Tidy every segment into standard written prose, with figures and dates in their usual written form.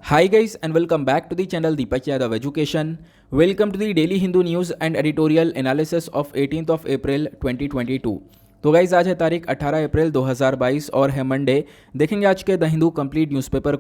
Hi guys and welcome back to the channel Deepak Yadav Education. Welcome to the daily Hindu news and editorial analysis of 18th of April 2022. तो guys आज है तारीख 18 अप्रैल 2022 और है Monday. देखेंगे आज के द हिंदू कंप्लीट न्यूज़पेपर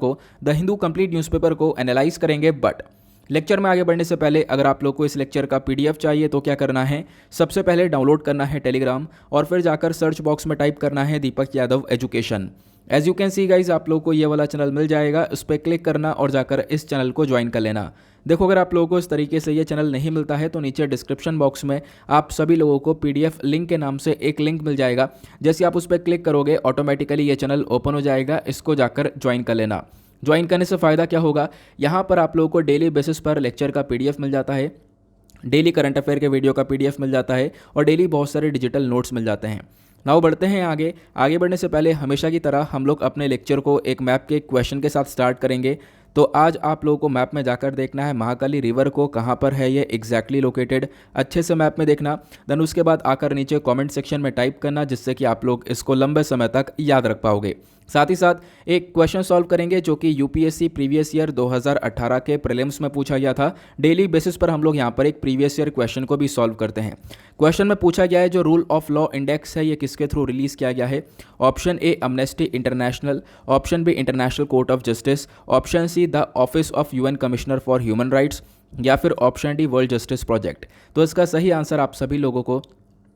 को एनालाइज करेंगे। बट लेक्चर में आगे बढ़ने से पहले अगर आप लोग को इस लेक्चर का पीडीएफ चाहिए तो क्या करना है, सबसे पहले डाउनलोड करना है टेलीग्राम और फिर जाकर सर्च बॉक्स में टाइप करना है Deepak Yadav education. As you can see guys आप लोग को ये वाला चैनल मिल जाएगा, उस पर क्लिक करना और जाकर इस चैनल को ज्वाइन कर लेना। देखो अगर आप लोगों को इस तरीके से ये चैनल नहीं मिलता है तो नीचे डिस्क्रिप्शन बॉक्स में आप सभी लोगों को पीडीएफ लिंक के नाम से एक लिंक मिल जाएगा। जैसे आप उस पर क्लिक करोगे ऑटोमेटिकली ये चैनल ओपन हो जाएगा, इसको जाकर ज्वाइन कर लेना। ज्वाइन करने से फ़ायदा क्या होगा, यहाँ पर आप लोगों को डेली बेसिस पर लेक्चर का पीडीएफ मिल जाता है, डेली करंट अफेयर के वीडियो का पीडीएफ मिल जाता है और डेली बहुत सारे डिजिटल नोट्स मिल जाते हैं। नाउ बढ़ते हैं आगे बढ़ने से पहले हमेशा की तरह हम लोग अपने लेक्चर को एक मैप के क्वेश्चन के साथ स्टार्ट करेंगे। तो आज आप लोगों को मैप में जाकर देखना है महाकाली रिवर को कहाँ पर है ये एग्जैक्टली लोकेटेड, अच्छे से मैप में देखना। देन उसके बाद आकर नीचे कमेंट सेक्शन में टाइप करना, जिससे कि आप लोग इसको लंबे समय तक याद रख पाओगे। साथ ही साथ एक क्वेश्चन सॉल्व करेंगे जो कि यूपीएससी प्रीवियस ईयर 2018 के प्रीलिम्स में पूछा गया था। डेली बेसिस पर हम लोग यहाँ पर एक प्रीवियस ईयर क्वेश्चन को भी सॉल्व करते हैं। क्वेश्चन में पूछा गया है जो रूल ऑफ लॉ इंडेक्स है ये किसके थ्रू रिलीज किया गया है। Option A Amnesty International, option B International Court of Justice, option C the office of UN commissioner for human rights या फिर option D World Justice Project. तो इसका सही आंसर आप सभी लोगों को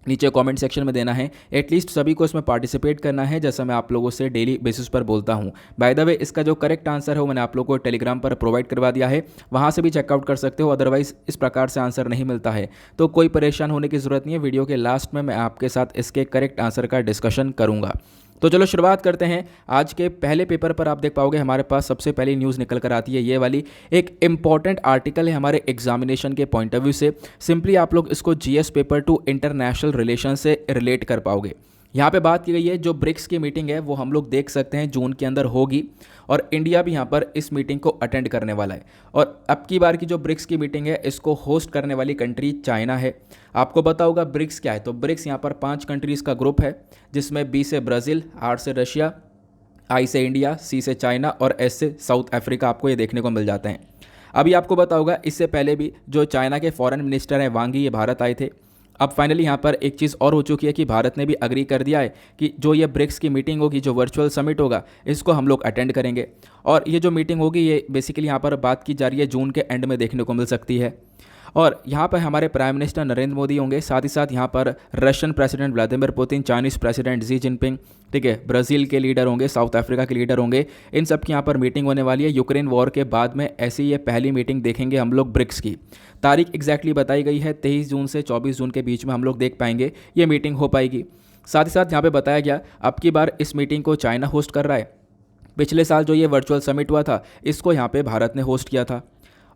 नीचे कमेंट सेक्शन में देना है। एटलीस्ट सभी को इसमें पार्टिसिपेट करना है, जैसा मैं आप लोगों से डेली बेसिस पर बोलता हूँ। बाय द वे इसका जो करेक्ट आंसर है वो मैंने आप लोगों को टेलीग्राम पर प्रोवाइड करवा दिया है, वहाँ से भी चेकआउट कर सकते हो। अदरवाइज इस प्रकार से आंसर नहीं मिलता है तो कोई परेशान होने की ज़रूरत नहीं है। वीडियो के लास्ट में मैं आपके साथ इसके करेक्ट आंसर का डिस्कशन करूँगा। तो चलो शुरुआत करते हैं। आज के पहले पेपर पर आप देख पाओगे हमारे पास सबसे पहली न्यूज़ निकल कर आती है ये वाली। एक इंपॉर्टेंट आर्टिकल है हमारे एग्जामिनेशन के पॉइंट ऑफ व्यू से। सिंपली आप लोग इसको GS paper two international relation से रिलेट कर पाओगे। यहाँ पे बात की गई है जो ब्रिक्स की मीटिंग है वो हम लोग देख सकते हैं जून के अंदर होगी और इंडिया भी यहाँ पर इस मीटिंग को अटेंड करने वाला है। और अब की बार की जो ब्रिक्स की मीटिंग है इसको होस्ट करने वाली कंट्री चाइना है। आपको पता होगा ब्रिक्स क्या है, तो ब्रिक्स यहाँ पर 5 कंट्रीज़ का ग्रुप है, जिसमें बी से ब्राज़ील, आर से रशिया, आई से इंडिया, सी से चाइना और एस से साउथ अफ्रीका आपको ये देखने को मिल जाते हैं। अभी आपको पता होगा इससे पहले भी जो चाइना के फॉरेन मिनिस्टर हैं वांग यी ये भारत आए थे। अब फाइनली यहाँ पर एक चीज़ और हो चुकी है कि भारत ने भी अग्री कर दिया है कि जो ये ब्रिक्स की मीटिंग होगी, जो वर्चुअल समिट होगा, इसको हम लोग अटेंड करेंगे। और ये जो मीटिंग होगी ये बेसिकली यहाँ पर बात की जा रही है जून के एंड में देखने को मिल सकती है। और यहाँ पर हमारे प्राइम मिनिस्टर नरेंद्र मोदी होंगे, साथ ही साथ यहाँ पर Russian president Vladimir Putin, Chinese president Xi Jinping, ठीक है, ब्राज़ील के लीडर होंगे, साउथ अफ्रीका के लीडर होंगे। इन सब की यहाँ पर मीटिंग होने वाली है। यूक्रेन वॉर के बाद में ऐसी ये पहली मीटिंग देखेंगे हम लोग ब्रिक्स की। तारीख एग्जैक्टली बताई गई है 23 जून से 24 जून के बीच में हम लोग देख पाएंगे ये मीटिंग हो पाएगी। साथ ही साथ यहाँ पे बताया गया अब की बार इस मीटिंग को चाइना होस्ट कर रहा है। पिछले साल जो ये वर्चुअल समिट हुआ था इसको यहाँ पे भारत ने होस्ट किया था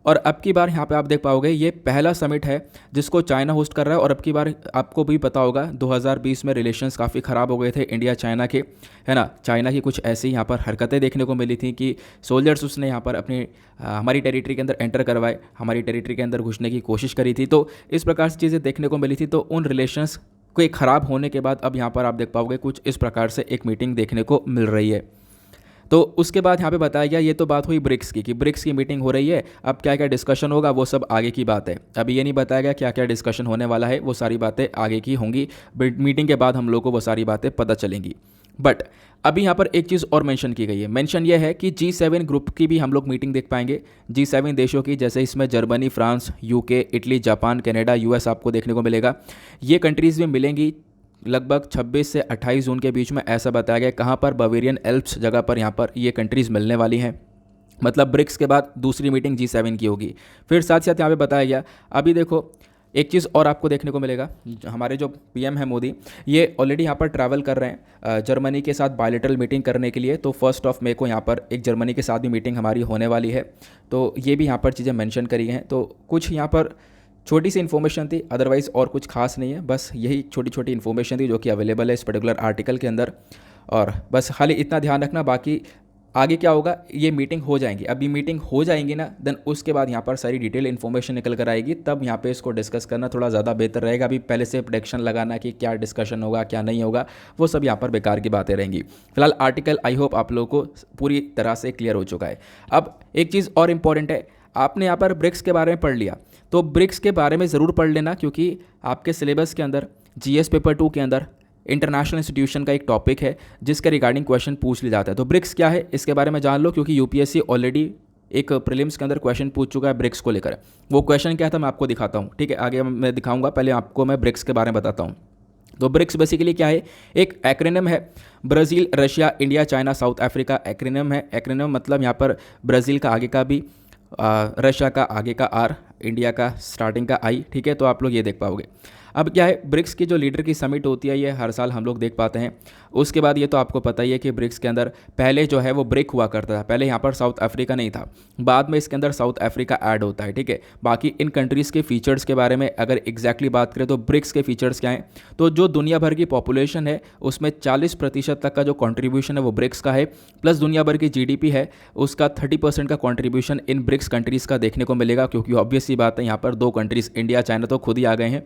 और अब की बार यहाँ पे आप देख पाओगे ये पहला समिट है जिसको चाइना होस्ट कर रहा है। और अब की बार आपको भी पता होगा 2020 में रिलेशंस काफ़ी ख़राब हो गए थे इंडिया चाइना के, है ना। चाइना की कुछ ऐसी यहाँ पर हरकतें देखने को मिली थी कि सोल्जर्स उसने यहाँ पर अपनी हमारी टेरिटरी के अंदर एंटर करवाए, हमारी टेरिटरी के अंदर घुसने की कोशिश करी थी। तो इस प्रकार से चीज़ें देखने को मिली थी। तो उन रिलेशंस के ख़राब होने के बाद अब यहाँ पर आप देख पाओगे कुछ इस प्रकार से एक मीटिंग देखने को मिल रही है। तो उसके बाद यहाँ पे बताया गया, ये तो बात हुई ब्रिक्स की कि ब्रिक्स की मीटिंग हो रही है, अब क्या क्या डिस्कशन होगा वो सब आगे की बात है। अभी ये नहीं बताया गया क्या क्या डिस्कशन होने वाला है, वो सारी बातें आगे की होंगी। मीटिंग के बाद हम लोग को वो सारी बातें पता चलेंगी। बट अभी यहाँ पर एक चीज़ और मेंशन की गई है। मेंशन ये है कि G7 ग्रुप की भी हम लोग मीटिंग देख पाएंगे। G7 देशों की, जैसे इसमें Germany, France, UK, Italy, Japan, Canada, US आपको देखने को मिलेगा। ये कंट्रीज़ भी मिलेंगी लगभग 26 से 28 जून के बीच में, ऐसा बताया गया। कहाँ पर, बावेरियन एल्प्स जगह पर यहाँ पर ये कंट्रीज़ मिलने वाली हैं। मतलब ब्रिक्स के बाद दूसरी मीटिंग G7 की होगी। फिर साथ साथ यहाँ पे बताया गया, अभी देखो एक चीज़ और आपको देखने को मिलेगा, हमारे जो पीएम है मोदी, ये ऑलरेडी यहाँ पर ट्रैवल कर रहे हैं जर्मनी के साथ बायलैटरल मीटिंग करने के लिए। तो 1 मई को यहाँ पर एक जर्मनी के साथ भी मीटिंग हमारी होने वाली है। तो ये भी यहाँ पर चीज़ें मेंशन करी हैं। तो कुछ यहाँ पर छोटी सी इन्फॉर्मेशन थी, अदरवाइज़ और कुछ खास नहीं है, बस यही छोटी छोटी इन्फॉर्मेशन थी जो कि अवेलेबल है इस पर्टिकुलर आर्टिकल के अंदर। और बस खाली इतना ध्यान रखना, बाकी आगे क्या होगा, ये मीटिंग हो जाएंगी, अभी मीटिंग हो जाएंगी ना, देन उसके बाद यहाँ पर सारी डिटेल इन्फॉर्मेशन निकल कर आएगी, तब यहाँ पे इसको डिस्कस करना थोड़ा ज़्यादा बेहतर रहेगा। अभी पहले से प्रेडिक्शन लगाना कि क्या डिस्कशन होगा क्या नहीं होगा, वो सब यहाँ पर बेकार की बातें रहेंगी। फिलहाल आर्टिकल आई होप आप लोगों को पूरी तरह से क्लियर हो चुका है। अब एक चीज़ और इम्पॉर्टेंट है, आपने यहाँ पर ब्रिक्स के बारे में पढ़ लिया, तो ब्रिक्स के बारे में ज़रूर पढ़ लेना, क्योंकि आपके सिलेबस के अंदर जीएस पेपर 2 के अंदर इंटरनेशनल इंस्टीट्यूशन का एक टॉपिक है जिसके रिगार्डिंग क्वेश्चन पूछ लिया जाता है। तो ब्रिक्स क्या है इसके बारे में जान लो, क्योंकि यूपीएससी ऑलरेडी एक प्रीलिम्स के अंदर क्वेश्चन पूछ चुका है ब्रिक्स को लेकर। वो क्वेश्चन क्या था मैं आपको दिखाता हूँ, ठीक है, आगे मैं दिखाऊंगा, पहले आपको मैं ब्रिक्स के बारे में बताता हूँ। तो ब्रिक्स बेसिकली क्या है, एक एक्रोनिम है, Brazil, Russia, India, China, south Africa acronym है। एक्रोनिम मतलब यहाँ पर ब्राज़ील का आगे का भी, रशिया का आगे का आर, इंडिया का स्टार्टिंग का आई, ठीक है, तो आप लोग ये देख पाओगे। अब क्या है, ब्रिक्स की जो लीडर की समिट होती है ये हर साल हम लोग देख पाते हैं। उसके बाद ये तो आपको पता ही है कि ब्रिक्स के अंदर पहले जो है वो ब्रेक हुआ करता था, पहले यहाँ पर साउथ अफ्रीका नहीं था, बाद में इसके अंदर साउथ अफ्रीका ऐड होता है, ठीक है। बाकी इन कंट्रीज़ के फीचर्स के बारे में अगर एग्जैक्टली बात करें तो ब्रिक्स के फीचर्स क्या हैं, तो जो दुनिया भर की पॉपुलेशन है उसमें 40% तक का जो कॉन्ट्रीब्यूशन है वो ब्रिक्स का है, प्लस दुनिया भर की जीडीपी है उसका 30% का कॉन्ट्रीब्यूशन इन ब्रिक्स कंट्रीज़ का देखने को मिलेगा, क्योंकि ऑब्वियस सी बात है यहाँ पर 2 कंट्रीज़ इंडिया चाइना तो खुद ही आ गए हैं।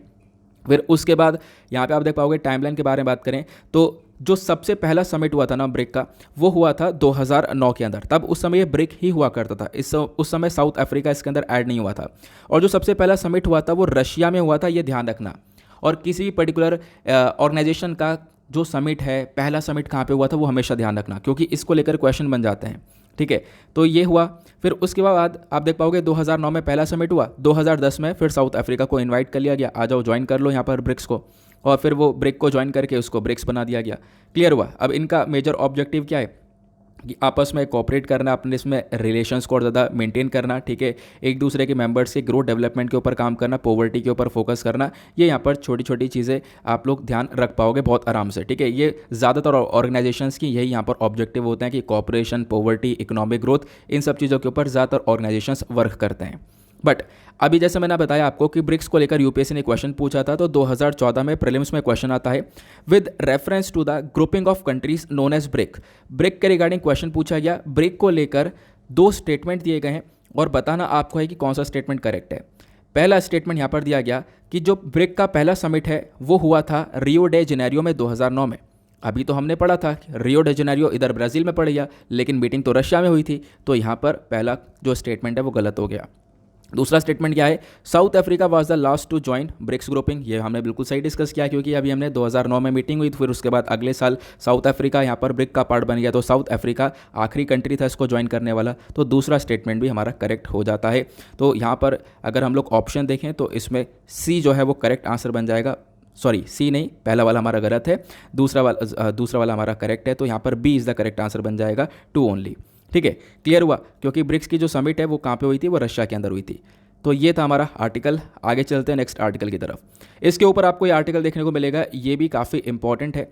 फिर उसके बाद यहाँ पे आप देख पाओगे टाइमलाइन के बारे में बात करें तो जो सबसे पहला समिट हुआ था ना ब्रिक का, वो हुआ था 2009 के अंदर, तब उस समय ये ब्रिक ही हुआ करता था, उस समय साउथ अफ्रीका इसके अंदर ऐड नहीं हुआ था। और जो सबसे पहला समिट हुआ था वो रशिया में हुआ था, ये ध्यान रखना। और किसी भी पर्टिकुलर ऑर्गेनाइजेशन का जो समिट है, पहला समिट कहाँ पे हुआ था वो हमेशा ध्यान रखना, क्योंकि इसको लेकर क्वेश्चन बन जाते हैं, ठीक है। तो ये हुआ, फिर उसके बाद आप देख पाओगे 2009 में पहला समिट हुआ, 2010 में फिर साउथ अफ्रीका को इनवाइट कर लिया गया, आ जाओ ज्वाइन कर लो यहाँ पर ब्रिक्स को, और फिर वो ब्रिक को ज्वाइन करके उसको ब्रिक्स बना दिया गया। क्लियर हुआ। अब इनका मेजर ऑब्जेक्टिव क्या है कि आपस में कोऑपरेट करना, अपने इसमें रिलेशंस को और ज़्यादा मेंटेन करना, ठीक है, एक दूसरे के मेंबर्स के ग्रोथ डेवलपमेंट के ऊपर काम करना, पॉवर्टी के ऊपर फोकस करना, ये यहाँ पर छोटी छोटी चीज़ें आप लोग ध्यान रख पाओगे बहुत आराम से, ठीक है। ये ज़्यादातर ऑर्गेनाइजेशंस की यही यहाँ पर ऑब्जेक्टिव होते हैं कि कॉपरेशन, पॉवर्टी, इकोनॉमिक ग्रोथ, इन सब चीज़ों के ऊपर ज़्यादातर ऑर्गेनाइजेशंस वर्क करते हैं। बट अभी जैसे मैंने बताया आपको कि ब्रिक्स को लेकर यूपीएससी ने क्वेश्चन पूछा था, तो 2014 में प्रीलिम्स में क्वेश्चन आता है with reference to the grouping of countries known as BRIC. BRIC के रिगार्डिंग क्वेश्चन पूछा गया, ब्रिक को लेकर 2 स्टेटमेंट दिए गए हैं और बताना आपको है कि कौन सा स्टेटमेंट करेक्ट है। पहला स्टेटमेंट यहाँ पर दिया गया कि जो ब्रिक का पहला समिट है वो हुआ था रियो डे जेनेरियो में 2009 में। अभी तो हमने पढ़ा था रियो डे जेनेरियो इधर ब्राज़ील में पड़ गया, लेकिन मीटिंग तो रशिया में हुई थी, तो यहाँ पर पहला जो स्टेटमेंट है वो गलत हो गया। दूसरा स्टेटमेंट क्या है, South Africa was the last to join BRICS grouping. ये हमने बिल्कुल सही डिस्कस किया, क्योंकि अभी हमने 2009 में मीटिंग हुई, फिर उसके बाद अगले साल साउथ अफ्रीका यहाँ पर ब्रिक का पार्ट बन गया, तो साउथ अफ्रीका आखिरी कंट्री था इसको ज्वाइन करने वाला, तो दूसरा स्टेटमेंट भी हमारा करेक्ट हो जाता है। तो यहाँ पर अगर हम लोग ऑप्शन देखें तो इसमें सी जो है वो करेक्ट आंसर बन जाएगा। सॉरी, सी नहीं, पहला वाला हमारा गलत है, दूसरा वाला हमारा करेक्ट है, तो यहाँ पर B is the correct answer बन जाएगा, 2 ओनली, ठीक है। क्लियर हुआ, क्योंकि ब्रिक्स की जो समिट है वो कहाँ पे हुई थी, वो रशिया के अंदर हुई थी। तो ये था हमारा आर्टिकल। आगे चलते हैं नेक्स्ट आर्टिकल की तरफ। इसके ऊपर आपको ये आर्टिकल देखने को मिलेगा, ये भी काफ़ी इंपॉर्टेंट है।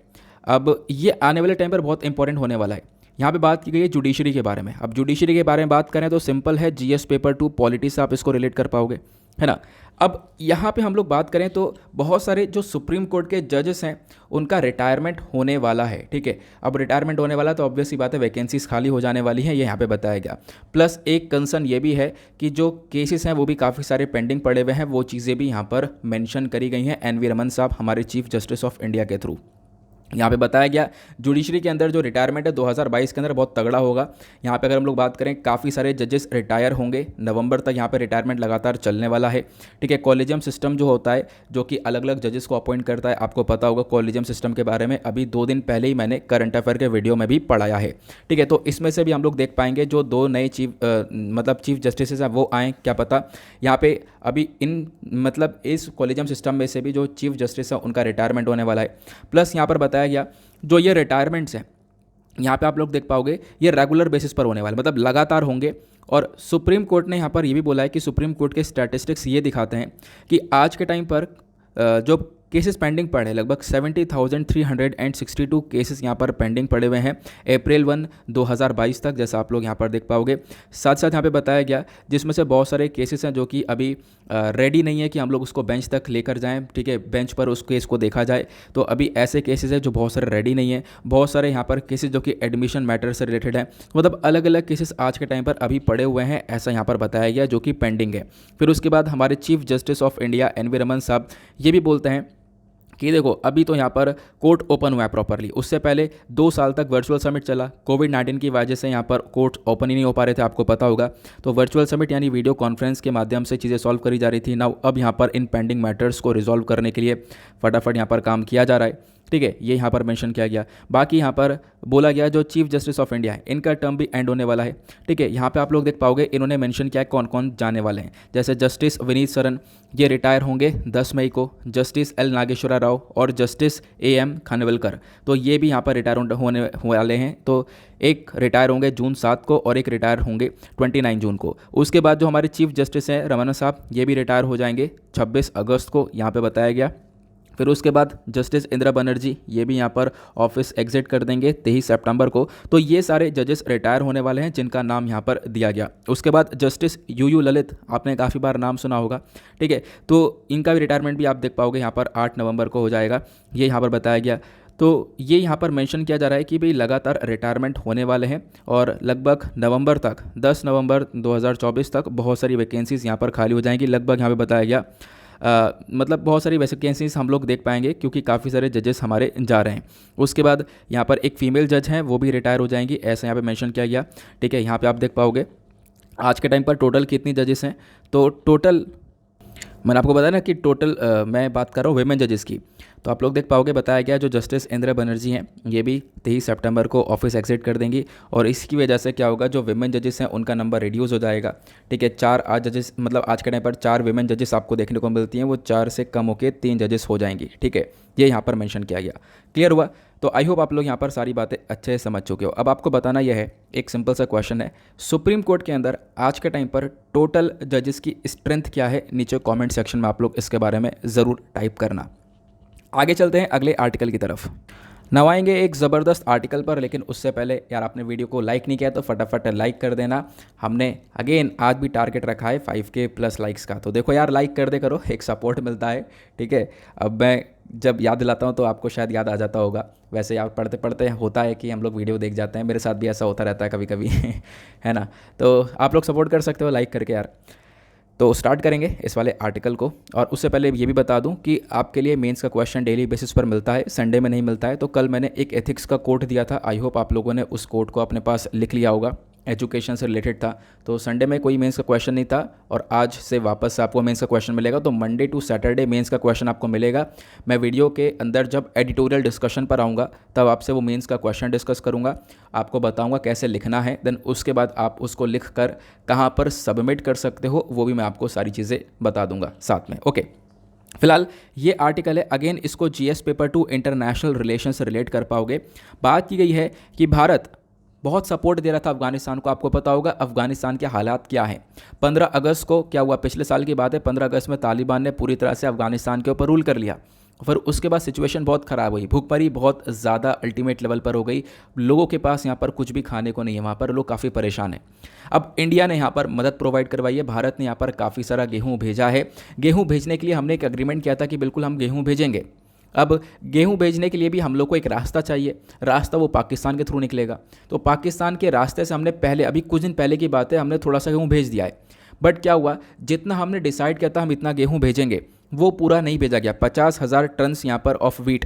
अब ये आने वाले टाइम पर बहुत इंपॉर्टेंट होने वाला है। यहाँ पे बात की गई है जुडिशरी के बारे में। अब जुडिशरी के बारे में बात करें तो सिंपल है, जीएस पेपर 2 पॉलिटी से आप इसको रिलेट कर पाओगे, है ना। अब यहाँ पे हम लोग बात करें तो बहुत सारे जो सुप्रीम कोर्ट के जजेस हैं उनका रिटायरमेंट होने वाला है, ठीक है। अब रिटायरमेंट होने वाला तो ऑब्वियस सी बात है वैकेंसीज खाली हो जाने वाली हैं, ये यहाँ पे बताया गया। प्लस एक कंसर्न ये भी है कि जो केसेस हैं वो भी काफ़ी सारे पेंडिंग पड़े हुए हैं, वो चीज़ें भी यहाँ पर मेंशन करी गई हैं एन वी रमन साहब हमारे चीफ जस्टिस ऑफ इंडिया के थ्रू। यहाँ पे बताया गया जुडिशरी के अंदर जो रिटायरमेंट है 2022 के अंदर बहुत तगड़ा होगा। यहाँ पे अगर हम लोग बात करें काफ़ी सारे जजेस रिटायर होंगे, नवंबर तक यहाँ पे रिटायरमेंट लगातार चलने वाला है, ठीक है। कॉलेजियम सिस्टम जो होता है जो कि अलग अलग जजेस को अपॉइंट करता है, आपको पता होगा कॉलेजियम सिस्टम के बारे में अभी 2 दिन पहले ही मैंने करंट अफेयर के वीडियो में भी पढ़ाया है, ठीक है। तो इसमें से भी हम लोग देख पाएंगे जो 2 नए चीफ जस्टिस हैं वो आएँ, क्या पता यहाँ पे अभी इस कॉलेजियम सिस्टम में से भी जो चीफ जस्टिस है उनका रिटायरमेंट होने वाला है। प्लस यहाँ पर बताया गया जो ये रिटायरमेंट्स हैं यहाँ पे आप लोग देख पाओगे ये रेगुलर बेसिस पर होने वाले, मतलब लगातार होंगे। और सुप्रीम कोर्ट ने यहाँ पर ये भी बोला है कि सुप्रीम कोर्ट के स्टैटिस्टिक्स ये दिखाते हैं कि आज के टाइम पर जो केसेस पेंडिंग पड़े हैं, लगभग 70,362 केसेस यहाँ पर पेंडिंग पड़े हुए हैं अप्रैल 1 2022 तक, जैसा आप लोग यहाँ पर देख पाओगे। साथ साथ यहाँ पे बताया गया जिसमें से बहुत सारे केसेस हैं जो कि अभी रेडी नहीं है कि हम लोग उसको बेंच तक लेकर जाएं, ठीक है, बेंच पर उस केस को देखा जाए। तो अभी ऐसे केसेस हैं जो बहुत सारे रेडी नहीं है, बहुत सारे यहाँ पर केसेस जो कि एडमिशन मैटर से रिलेटेड है, मतलब अलग अलग केसेस आज के टाइम पर अभी पड़े हुए हैं, ऐसा यहाँ पर बताया गया, जो कि पेंडिंग है। फिर उसके बाद हमारे chief justice of India N V Raman साहब ये भी बोलते हैं कि देखो अभी तो यहाँ पर कोर्ट ओपन हुआ है प्रॉपरली, उससे पहले 2 साल तक वर्चुअल समिट चला, कोविड-19 की वजह से यहाँ पर कोर्ट ओपन ही नहीं हो पा रहे थे, आपको पता होगा। तो वर्चुअल समिट यानी वीडियो कॉन्फ्रेंस के माध्यम से चीज़ें सॉल्व करी जा रही थी। नाउ अब यहाँ पर इन पेंडिंग मैटर्स को रिजॉल्व करने के लिए फटाफट यहाँ पर काम किया जा रहा है, ठीक है, ये यहाँ पर मेंशन किया गया। बाकी यहाँ पर बोला गया जो चीफ जस्टिस ऑफ इंडिया है इनका टर्म भी एंड होने वाला है, ठीक है। यहाँ पे आप लोग देख पाओगे इन्होंने मेंशन किया है कौन कौन जाने वाले हैं, जैसे जस्टिस विनीत सरन ये रिटायर होंगे 10 मई को, जस्टिस एल नागेश्वरा राव और जस्टिस ए एम खानविलकर, तो ये भी यहाँ पर रिटायर होने वाले हैं। तो एक रिटायर होंगे जून 7 को और एक रिटायर होंगे 29 जून को। उसके बाद जो हमारे चीफ जस्टिस हैं रमन्ना साहब ये भी रिटायर हो जाएंगे 26 अगस्त को, यहाँ पे बताया गया। फिर उसके बाद जस्टिस इंदिरा बनर्जी ये भी यहाँ पर ऑफिस एग्जिट कर देंगे 23 सितंबर को। तो ये सारे जजेस रिटायर होने वाले हैं जिनका नाम यहाँ पर दिया गया। उसके बाद जस्टिस यू ललित, आपने काफ़ी बार नाम सुना होगा, ठीक है, तो इनका भी रिटायरमेंट भी आप देख पाओगे यहाँ पर 8 नवंबर को हो जाएगा, ये यहाँ पर बताया गया। तो ये यहाँ पर मेंशन किया जा रहा है कि भाई लगातार रिटायरमेंट होने वाले हैं और लगभग नवंबर तक 10 नवंबर 2024 तक बहुत सारी वैकेंसीज़ यहाँ पर खाली हो जाएंगी, लगभग यहाँ पे बताया गया। मतलब बहुत सारी वैकेंसीज हम लोग देख पाएंगे क्योंकि काफ़ी सारे जजेस हमारे जा रहे हैं। उसके बाद यहाँ पर एक फ़ीमेल जज हैं वो भी रिटायर हो जाएंगी, ऐसा यहाँ पे मेंशन किया गया, ठीक है। यहाँ पे आप देख पाओगे आज के टाइम पर टोटल कितनी जजेस हैं, तो टोटल मैंने आपको बताया ना कि टोटल मैं बात कर रहा हूँ वेमेन जजेस की, तो आप लोग देख पाओगे बताया गया जो जस्टिस इंदिरा बनर्जी हैं ये भी 23 सितंबर को ऑफिस एग्जिट कर देंगी और इसकी वजह से क्या होगा जो वेमेन जजेस हैं उनका नंबर रिड्यूस हो जाएगा, ठीक है। 4 आज जजेस मतलब आज के टाइम पर 4 वेमेन जजेस आपको देखने को मिलती हैं, वो 4 से कम होकर 3 जजेस हो जाएंगी, ठीक है, ये यहाँ पर मेंशन किया गया। क्लियर हुआ? तो आई होप आप लोग यहाँ पर सारी बातें अच्छे से समझ चुके हो। अब आपको बताना यह है, एक सिंपल सा क्वेश्चन है, सुप्रीम कोर्ट के अंदर आज के टाइम पर टोटल जजेस की स्ट्रेंथ क्या है, नीचे कमेंट सेक्शन में आप लोग इसके बारे में ज़रूर टाइप करना। आगे चलते हैं अगले आर्टिकल की तरफ। नवाएंगे एक ज़बरदस्त आर्टिकल पर, लेकिन उससे पहले यार आपने वीडियो को लाइक नहीं किया तो फटाफट लाइक कर देना। हमने अगेन आज भी टारगेट रखा है 5K प्लस लाइक्स का, तो देखो यार लाइक कर दे करो, एक सपोर्ट मिलता है, ठीक है। अब मैं जब याद दिलाता हूँ तो आपको शायद याद आ जाता होगा, वैसे याद पढ़ते पढ़ते होता है कि हम लोग वीडियो देख जाते हैं, मेरे साथ भी ऐसा होता रहता है कभी कभी है ना। तो आप लोग सपोर्ट कर सकते हो लाइक करके यार। तो स्टार्ट करेंगे इस वाले आर्टिकल को, और उससे पहले ये भी बता दूं कि आपके लिए मेंस का क्वेश्चन डेली बेसिस पर मिलता है, संडे में नहीं मिलता है। तो कल मैंने एक एथिक्स का कोट दिया था, आई होप आप लोगों ने उस कोट को अपने पास लिख लिया होगा, एजुकेशन से रिलेटेड था। तो संडे में कोई मेंस का क्वेश्चन नहीं था और आज से वापस से आपको मेंस का क्वेश्चन मिलेगा। तो मंडे टू सैटरडे मेंस का क्वेश्चन आपको मिलेगा। मैं वीडियो के अंदर जब एडिटोरियल डिस्कशन पर आऊँगा तब आपसे वो मेंस का क्वेश्चन डिस्कस करूँगा, आपको बताऊँगा कैसे लिखना है, देन उसके बाद आप उसको लिख कर कहाँ पर सबमिट कर सकते हो वो भी मैं आपको सारी चीज़ें बता दूँगा साथ में। ओके, फिलहाल ये आर्टिकल है, अगेन इसको GS पेपर 2 इंटरनेशनल रिलेशन से रिलेट कर पाओगे। बात की गई है कि भारत बहुत सपोर्ट दे रहा था अफगानिस्तान को, आपको पता होगा अफगानिस्तान के हालात क्या हैं। 15 अगस्त को क्या हुआ, पिछले साल की बात है, 15 अगस्त में तालिबान ने पूरी तरह से अफगानिस्तान के ऊपर रूल कर लिया। फिर उसके बाद सिचुएशन बहुत ख़राब हुई, भूखमरी बहुत ज़्यादा अल्टीमेट लेवल पर हो गई, लोगों के पास यहाँ पर कुछ भी खाने को नहीं है, वहाँ पर लोग काफ़ी परेशान हैं। अब इंडिया ने यहाँ पर मदद प्रोवाइड करवाई है, भारत ने यहाँ पर काफ़ी सारा गेहूँ भेजा है। गेहूँ भेजने के लिए हमने एक एग्रीमेंट किया था कि बिल्कुल हम गेहूँ भेजेंगे। अब गेहूं भेजने के लिए भी हम लोग को एक रास्ता चाहिए, रास्ता वो पाकिस्तान के थ्रू निकलेगा। तो पाकिस्तान के रास्ते से हमने पहले, अभी कुछ दिन पहले की बात है, हमने थोड़ा सा गेहूं भेज दिया है। बट क्या हुआ, जितना हमने डिसाइड किया था हम इतना गेहूं भेजेंगे वो पूरा नहीं भेजा गया। 50,000 टन यहाँ पर ऑफ व्हीट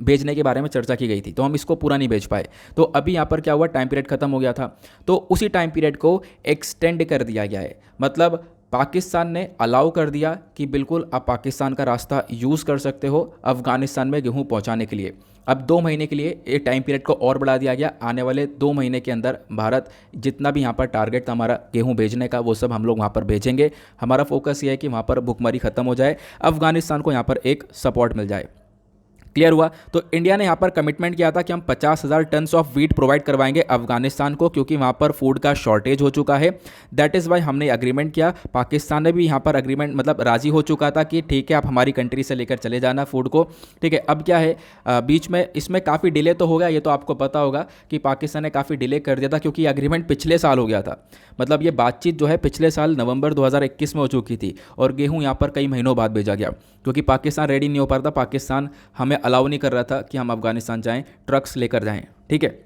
भेजने के बारे में चर्चा की गई थी, तो हम इसको पूरा नहीं भेज पाए। तो अभी यहाँ पर क्या हुआ, टाइम पीरियड खत्म हो गया था, तो उसी टाइम पीरियड को एक्सटेंड कर दिया गया है। मतलब पाकिस्तान ने अलाउ कर दिया कि बिल्कुल आप पाकिस्तान का रास्ता यूज़ कर सकते हो अफ़गानिस्तान में गेहूं पहुंचाने के लिए। अब 2 महीने के लिए ये टाइम पीरियड को और बढ़ा दिया गया। आने वाले 2 महीने के अंदर भारत जितना भी यहाँ पर टारगेट था हमारा गेहूं भेजने का, वो सब हम लोग वहाँ पर भेजेंगे। हमारा फोकस ये है कि वहाँ पर भुखमरी ख़त्म हो जाए, अफ़गानिस्तान को यहाँ पर एक सपोर्ट मिल जाए। क्लियर हुआ। तो इंडिया ने यहाँ पर कमिटमेंट किया था कि हम 50,000 टन ऑफ वीट प्रोवाइड करवाएंगे अफगानिस्तान को, क्योंकि वहाँ पर फूड का शॉर्टेज हो चुका है। दैट इज़ वाई हमने अग्रीमेंट किया। पाकिस्तान ने भी यहाँ पर अग्रीमेंट मतलब राजी हो चुका था कि ठीक है आप हमारी कंट्री से लेकर चले जाना फूड को। ठीक है, अब क्या है बीच में इसमें काफ़ी डिले तो हो गया, ये तो आपको पता होगा कि पाकिस्तान ने काफ़ी डिले कर दिया था, क्योंकि अग्रीमेंट पिछले साल हो गया था। मतलब ये बातचीत जो है पिछले साल नवंबर 2021 में हो चुकी थी, और गेहूँ यहाँ पर कई महीनों बाद भेजा गया, क्योंकि पाकिस्तान रेडी नहीं हो पा रहा था। पाकिस्तान हमें अलाउ नहीं कर रहा था कि हम अफगानिस्तान जाएं, ट्रक्स लेकर जाएं। ठीक है,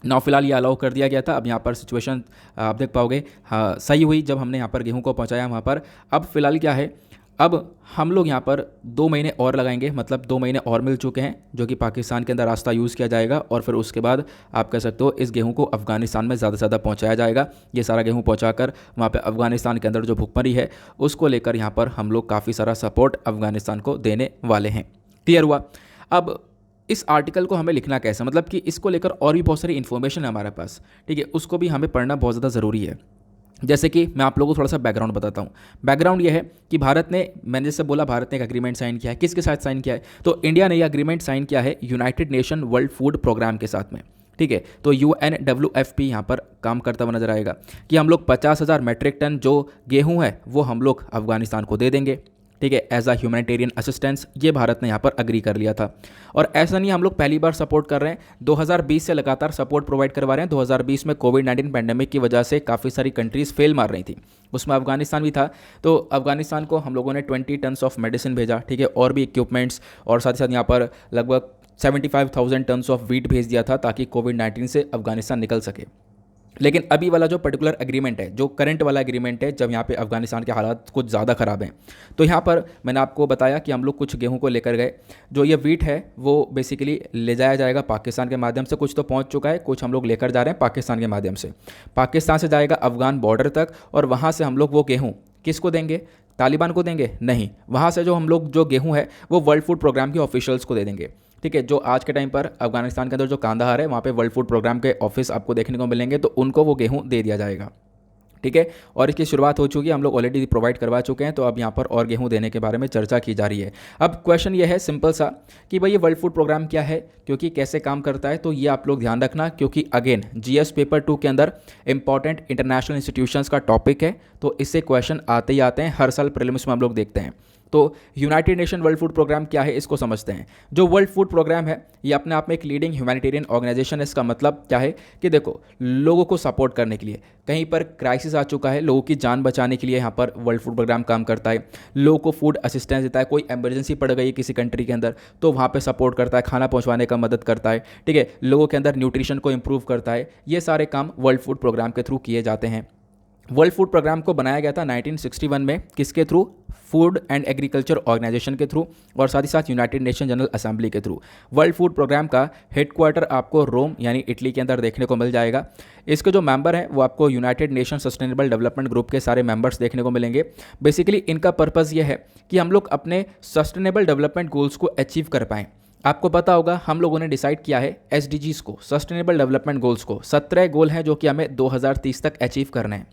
नाउ फिलहाल ये अलाउ कर दिया गया था। अब यहाँ पर सिचुएशन आप देख पाओगे हाँ सही हुई जब हमने यहाँ पर गेहूं को पहुँचाया वहाँ पर। अब फिलहाल क्या है, अब हम लोग यहाँ पर 2 महीने और लगाएंगे, मतलब 2 महीने और मिल चुके हैं, जो कि पाकिस्तान के अंदर रास्ता यूज़ किया जाएगा, और फिर उसके बाद आप कह सकते हो इस गेहूं को अफगानिस्तान में ज़्यादा से ज़्यादा पहुँचाया जाएगा। ये सारा गेहूं पहुँचाकर वहाँ पे अफगानिस्तान के अंदर जो भुखमरी है उसको लेकर यहाँ पर हम लोग काफ़ी सारा सपोर्ट अफगानिस्तान को देने वाले हैं। क्लियर हुआ। अब इस आर्टिकल को हमें लिखना कैसे, मतलब कि इसको लेकर और भी बहुत सारी इन्फॉर्मेशन है हमारे पास। ठीक है, उसको भी हमें पढ़ना बहुत ज़्यादा ज़रूरी है। जैसे कि मैं आप लोगों को थोड़ा सा बैकग्राउंड बताता हूँ। बैकग्राउंड ये है कि भारत ने, मैंने जैसे बोला, भारत ने एक एग्रीमेंट साइन किया है। किसके साथ साइन किया है? तो इंडिया ने यह एग्रीमेंट साइन किया है United Nation World Food Programme के साथ में। ठीक है, तो UNWFP यहाँ पर काम करता हुआ नजर आएगा कि हम लोग 50,000 मेट्रिक टन जो गेहूँ है वो हम लोग अफगानिस्तान को दे देंगे। ठीक है, एज अ ह्यूमैनिटेरियन असिस्टेंस, ये भारत ने यहाँ पर अग्री कर लिया था। और ऐसा नहीं हम लोग पहली बार सपोर्ट कर रहे हैं, 2020 से लगातार सपोर्ट प्रोवाइड करवा रहे हैं। 2020 में कोविड-19 पैंडेमिक की वजह से काफ़ी सारी कंट्रीज़ फेल मार रही थी, उसमें अफगानिस्तान भी था। तो अफगानिस्तान को हम लोगों ने 20 टन्स ऑफ मेडिसिन भेजा। ठीक है, और भी इक्विपमेंट्स, और साथ ही साथ यहाँ पर लगभग 75,000 टन्स ऑफ वीट भेज दिया था, ताकि कोविड-19 से अफगानिस्तान निकल सके। लेकिन अभी वाला जो पर्टिकुलर एग्रीमेंट है, जो करंट वाला एग्रीमेंट है, जब यहाँ पे अफगानिस्तान के हालात कुछ ज़्यादा ख़राब हैं, तो यहाँ पर मैंने आपको बताया कि हम लोग कुछ गेहूं को लेकर गए। जो ये वीट है वो बेसिकली ले जाया जाएगा पाकिस्तान के माध्यम से। कुछ तो पहुँच चुका है, कुछ हम लोग लेकर जा रहे हैं पाकिस्तान के माध्यम से। पाकिस्तान से जाएगा अफगान बॉर्डर तक, और वहाँ से हम लोग वो गेहूँ किसको देंगे? तालिबान को देंगे? नहीं, वहाँ से जो हम लोग जो गेहूँ है वो वर्ल्ड फूड प्रोग्राम के ऑफिशियल्स को दे देंगे। ठीक है, जो आज के टाइम पर अफगानिस्तान के अंदर जो कांदाहार है वहाँ पे वर्ल्ड फूड प्रोग्राम के ऑफिस आपको देखने को मिलेंगे, तो उनको वो गेहूँ दे दिया जाएगा। ठीक है, और इसकी शुरुआत हो चुकी है, हम लोग ऑलरेडी प्रोवाइड करवा चुके हैं। तो अब यहाँ पर और गेहूं देने के बारे में चर्चा की जा रही है। अब क्वेश्चन ये है सिंपल सा कि भाई ये वर्ल्ड फूड प्रोग्राम क्या है, क्योंकि कैसे काम करता है, तो ये आप लोग ध्यान रखना, क्योंकि अगेन GS पेपर 2 के अंदर इंपॉर्टेंट इंटरनेशनल इंस्टीट्यूशंस का टॉपिक है। तो इससे क्वेश्चन आते ही आते हैं, हर साल प्रीलिम्स में हम लोग देखते हैं। तो United Nation World Food Programme क्या है, इसको समझते हैं। जो वर्ल्ड फूड प्रोग्राम है ये अपने आप में एक लीडिंग ह्यूमैनिटेरियन ऑर्गेनाइजेशन है। इसका मतलब क्या है कि देखो, लोगों को सपोर्ट करने के लिए, कहीं पर क्राइसिस आ चुका है, लोगों की जान बचाने के लिए यहाँ पर वर्ल्ड फूड प्रोग्राम काम करता है। लोगों को फूड असिस्टेंस देता है, कोई इमरजेंसी पड़ गई है किसी कंट्री के अंदर तो वहाँ पे सपोर्ट करता है, खाना पहुँचवाने का मदद करता है। ठीक है, लोगों के अंदर न्यूट्रिशन को इंप्रूव करता है। ये सारे काम वर्ल्ड फूड प्रोग्राम के थ्रू किए जाते हैं। वर्ल्ड फूड प्रोग्राम को बनाया गया था 1961 में, किसके through? Food and Agriculture Organization के थ्रू, और साथ ही साथ यूनाइटेड नेशन जनरल असेंबली के थ्रू। वर्ल्ड फूड प्रोग्राम का हेडक्वार्टर आपको रोम यानी इटली के अंदर देखने को मिल जाएगा। इसके जो मेंबर हैं वो आपको United nation sustainable development group के सारे मेंबर्स देखने को मिलेंगे। बेसिकली इनका पर्पज़ ये है कि हम लोग अपने सस्टेनेबल डेवलपमेंट गोल्स को अचीव कर पाएँ। आपको पता होगा हम लोगों ने डिसाइड किया है SDGs को, सस्टेनेबल डेवलपमेंट गोल्स को। 17 गोल हैं जो कि हमें 2030 तक अचीव करने हैं,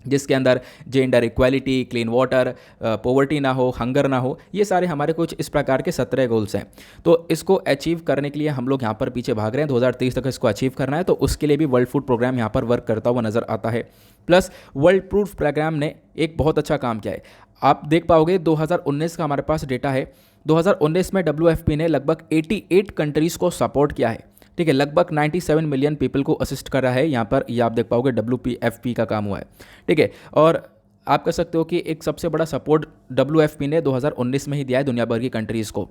जिसके अंदर gender equality, clean water, poverty ना हो, हंगर ना हो, ये सारे हमारे कुछ इस प्रकार के 17 गोल्स हैं। तो इसको अचीव करने के लिए हम लोग यहाँ पर पीछे भाग रहे हैं, 2030 तक इसको अचीव करना है। तो उसके लिए भी वर्ल्ड फूड प्रोग्राम यहाँ पर वर्क करता हुआ नजर आता है। प्लस वर्ल्ड फूड प्रोग्राम ने एक बहुत अच्छा काम किया है। आप देख पाओगे 2019 का हमारे पास डेटा है। 2019 में WFP ने लगभग 88 कंट्रीज़ को सपोर्ट किया है। ठीक है, लगभग 97 मिलियन पीपल को असिस्ट कर रहा है यहाँ पर, ये आप देख पाओगे WFP का काम हुआ है। ठीक है, और आप कह सकते हो कि एक सबसे बड़ा सपोर्ट WFP ने 2019 में ही दिया है दुनिया भर की कंट्रीज़ को,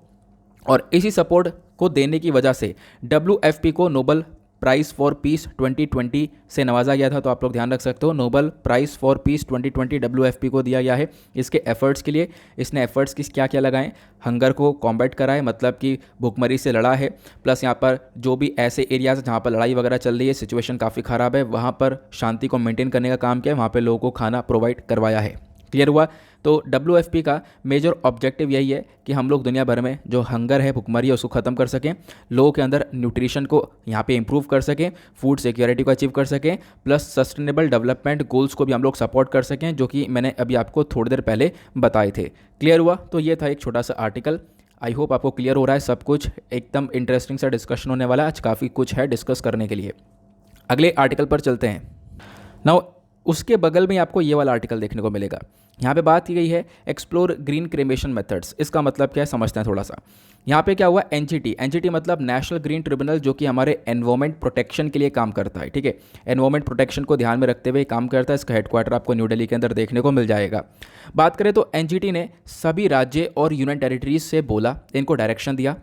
और इसी सपोर्ट को देने की वजह से WFP को नोबल प्राइज़ फॉर पीस 2020 से नवाजा गया था। तो आप लोग ध्यान रख सकते हो, Nobel Prize for Peace 2020 WFP को दिया गया है इसके एफर्ट्स के लिए। इसने एफर्ट्स किस क्या क्या लगाए? हंगर को कॉम्बैट करा है, मतलब कि भुखमरी से लड़ा है। प्लस यहाँ पर जो भी ऐसे एरियाज जहाँ पर लड़ाई वगैरह चल रही है, सिचुएशन काफ़ी ख़राब है, वहाँ पर शांति को मेंटेन करने का काम किया है, वहाँ पर लोगों को खाना प्रोवाइड करवाया है। क्लियर हुआ? तो WFP का मेजर ऑब्जेक्टिव यही है कि हम लोग दुनिया भर में जो हंगर है, भुखमरी है, उसको ख़त्म कर सकें, लोगों के अंदर न्यूट्रिशन को यहाँ पे इंप्रूव कर सकें, फूड सिक्योरिटी को अचीव कर सकें, प्लस सस्टेनेबल डेवलपमेंट गोल्स को भी हम लोग सपोर्ट कर सकें, जो कि मैंने अभी आपको थोड़ी देर पहले बताए थे। क्लियर हुआ? तो ये था एक छोटा सा आर्टिकल। आई होप आपको क्लियर हो रहा है सब कुछ। एकदम इंटरेस्टिंग सा डिस्कशन होने वाला है आज, काफ़ी कुछ है डिस्कस करने के लिए। अगले आर्टिकल पर चलते हैं। नाउ उसके बगल में आपको ये वाला आर्टिकल देखने को मिलेगा। यहाँ पे बात की गई है एक्सप्लोर ग्रीन क्रेमेशन मेथड्स। इसका मतलब क्या है समझते हैं थोड़ा सा। यहाँ पे क्या हुआ, एनजीटी, एनजीटी मतलब नेशनल ग्रीन ट्रिब्यूनल, जो कि हमारे एनवायरमेंट प्रोटेक्शन के लिए काम करता है। ठीक है, एनवायरमेंट प्रोटेक्शन को ध्यान में रखते हुए काम करता है। इसका हेडक्वार्टर आपको न्यू दिल्ली के अंदर देखने को मिल जाएगा। बात करें तो एनजीटी ने सभी राज्य और यूनियन टेरिटरीज से बोला, इनको डायरेक्शन दिया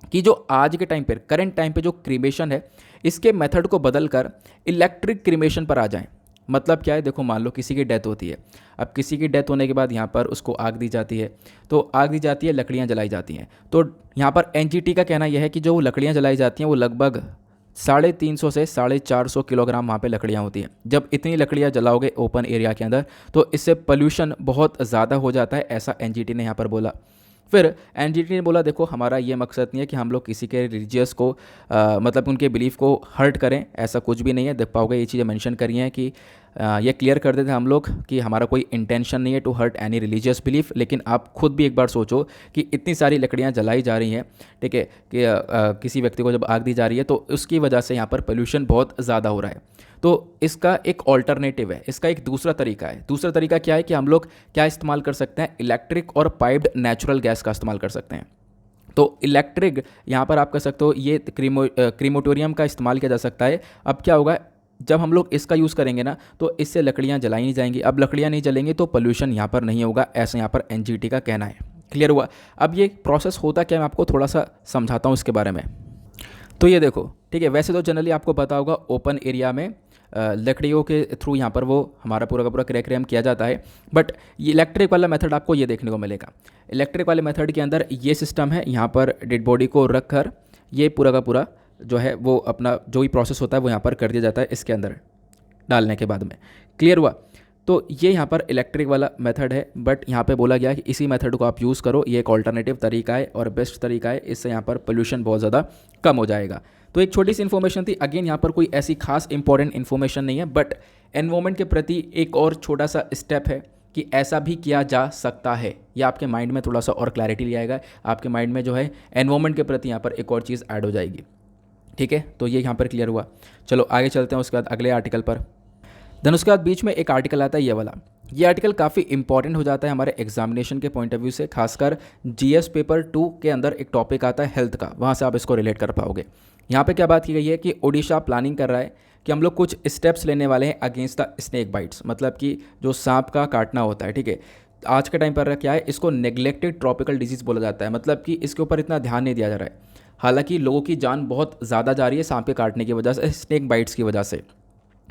कि जो आज के टाइम पर करंट टाइम पे जो क्रीमेशन है इसके मेथड को बदल कर इलेक्ट्रिक क्रीमेशन पर आ जाएं। मतलब क्या है, देखो मान लो किसी की डेथ होती है। अब किसी की डेथ होने के बाद यहाँ पर उसको आग दी जाती है, तो आग दी जाती है, लकड़ियाँ जलाई जाती हैं। तो यहाँ पर एनजीटी का कहना यह है कि जो लकड़ियाँ जलाई जाती हैं वो लगभग 350 से 450 किलोग्राम वहाँ पे लकड़ियाँ होती हैं। जब इतनी लकड़ियाँ जलाओगे ओपन एरिया के अंदर तो इससे पोल्यूशन बहुत ज़्यादा हो जाता है, ऐसा एनजीटी ने यहाँ पर बोला। फिर एनजीटी ने बोला देखो हमारा ये मकसद नहीं है कि हम लोग किसी के रिलीजियस को मतलब उनके बिलीफ को हर्ट करें, ऐसा कुछ भी नहीं है। देख पाओगे ये चीज़ें मेंशन करी हैं कि ये क्लियर कर देते हैं हम लोग कि हमारा कोई इंटेंशन नहीं है to hurt any religious belief. लेकिन आप खुद भी एक बार सोचो कि इतनी सारी लकड़ियाँ जलाई जा रही हैं, ठीक है, कि किसी व्यक्ति को जब आग दी जा रही है तो उसकी वजह से यहाँ पर पोल्यूशन बहुत ज़्यादा हो रहा है। तो इसका एक ऑल्टरनेटिव है, इसका एक दूसरा तरीका है। दूसरा तरीका क्या है कि हम लोग क्या इस्तेमाल कर सकते हैं, इलेक्ट्रिक और पाइप्ड नेचुरल गैस का इस्तेमाल कर सकते हैं। तो इलेक्ट्रिक यहाँ पर आप कर सकते हो, ये क्रीमोटोरियम का इस्तेमाल किया जा सकता है। अब क्या होगा, जब हम लोग इसका यूज़ करेंगे ना तो इससे लकड़ियाँ जलाई नहीं जाएंगी। अब लकड़ियाँ नहीं जलेंगी तो पोल्यूशन यहाँ पर नहीं होगा, ऐसा यहाँ पर एनजीटी का कहना है। क्लियर हुआ। अब ये प्रोसेस होता क्या, मैं आपको थोड़ा सा समझाता हूँ इसके बारे में। तो ये देखो, ठीक है, वैसे तो जनरली आपको पता होगा ओपन एरिया में लकड़ियों के थ्रू यहाँ पर वो हमारा पूरा का पूरा क्रेम किया जाता है। बट ये इलेक्ट्रिक वाला मेथड आपको ये देखने को मिलेगा। इलेक्ट्रिक वाले मेथड के अंदर ये सिस्टम है, यहाँ पर डेड बॉडी को रख कर ये पूरा का पूरा जो है वो अपना जो भी प्रोसेस होता है वो यहाँ पर कर दिया जाता है इसके अंदर डालने के बाद में। क्लियर हुआ। तो ये यहाँ पर इलेक्ट्रिक वाला मेथड है, बट यहाँ पे बोला गया है कि इसी मेथड को आप यूज़ करो, ये एक ऑल्टरनेटिव तरीका है और बेस्ट तरीका है। इससे यहाँ पर पोल्यूशन बहुत ज़्यादा कम हो जाएगा। तो एक छोटी सी इन्फॉर्मेशन थी, अगेन यहाँ पर कोई ऐसी खास इंपॉर्टेंट इन्फॉर्मेशन नहीं है, बट एनवायरमेंट के प्रति एक और छोटा सा स्टेप है कि ऐसा भी किया जा सकता है। या आपके माइंड में थोड़ा सा और क्लैरिटी ले आएगा, आपके माइंड में जो है एनवायरमेंट के प्रति यहाँ पर एक और चीज़ ऐड हो जाएगी। ठीक है, तो ये यहाँ पर क्लियर हुआ। चलो आगे चलते हैं उसके बाद अगले आर्टिकल पर। देन उसके बाद बीच में एक आर्टिकल आता है ये वाला। ये आर्टिकल काफ़ी इंपॉर्टेंट हो जाता है हमारे एग्जामिनेशन के पॉइंट ऑफ व्यू से, खासकर जीएस पेपर 2 के अंदर एक टॉपिक आता है हेल्थ का, वहाँ से आप इसको रिलेट कर पाओगे। यहाँ पे क्या बात की गई है कि ओडिशा प्लानिंग कर रहा है कि हम लोग कुछ स्टेप्स लेने वाले हैं अगेंस्ट द स्नेक बाइट्स, मतलब कि जो सांप का काटना होता है। ठीक है, आज के टाइम पर क्या है, इसको नेग्लेक्टेड ट्रॉपिकल डिजीज़ बोला जाता है, मतलब कि इसके ऊपर इतना ध्यान नहीं दिया जा रहा है। हालांकि लोगों की जान बहुत ज़्यादा जा रही है सांप के काटने की वजह से, स्नेक बाइट्स की वजह से।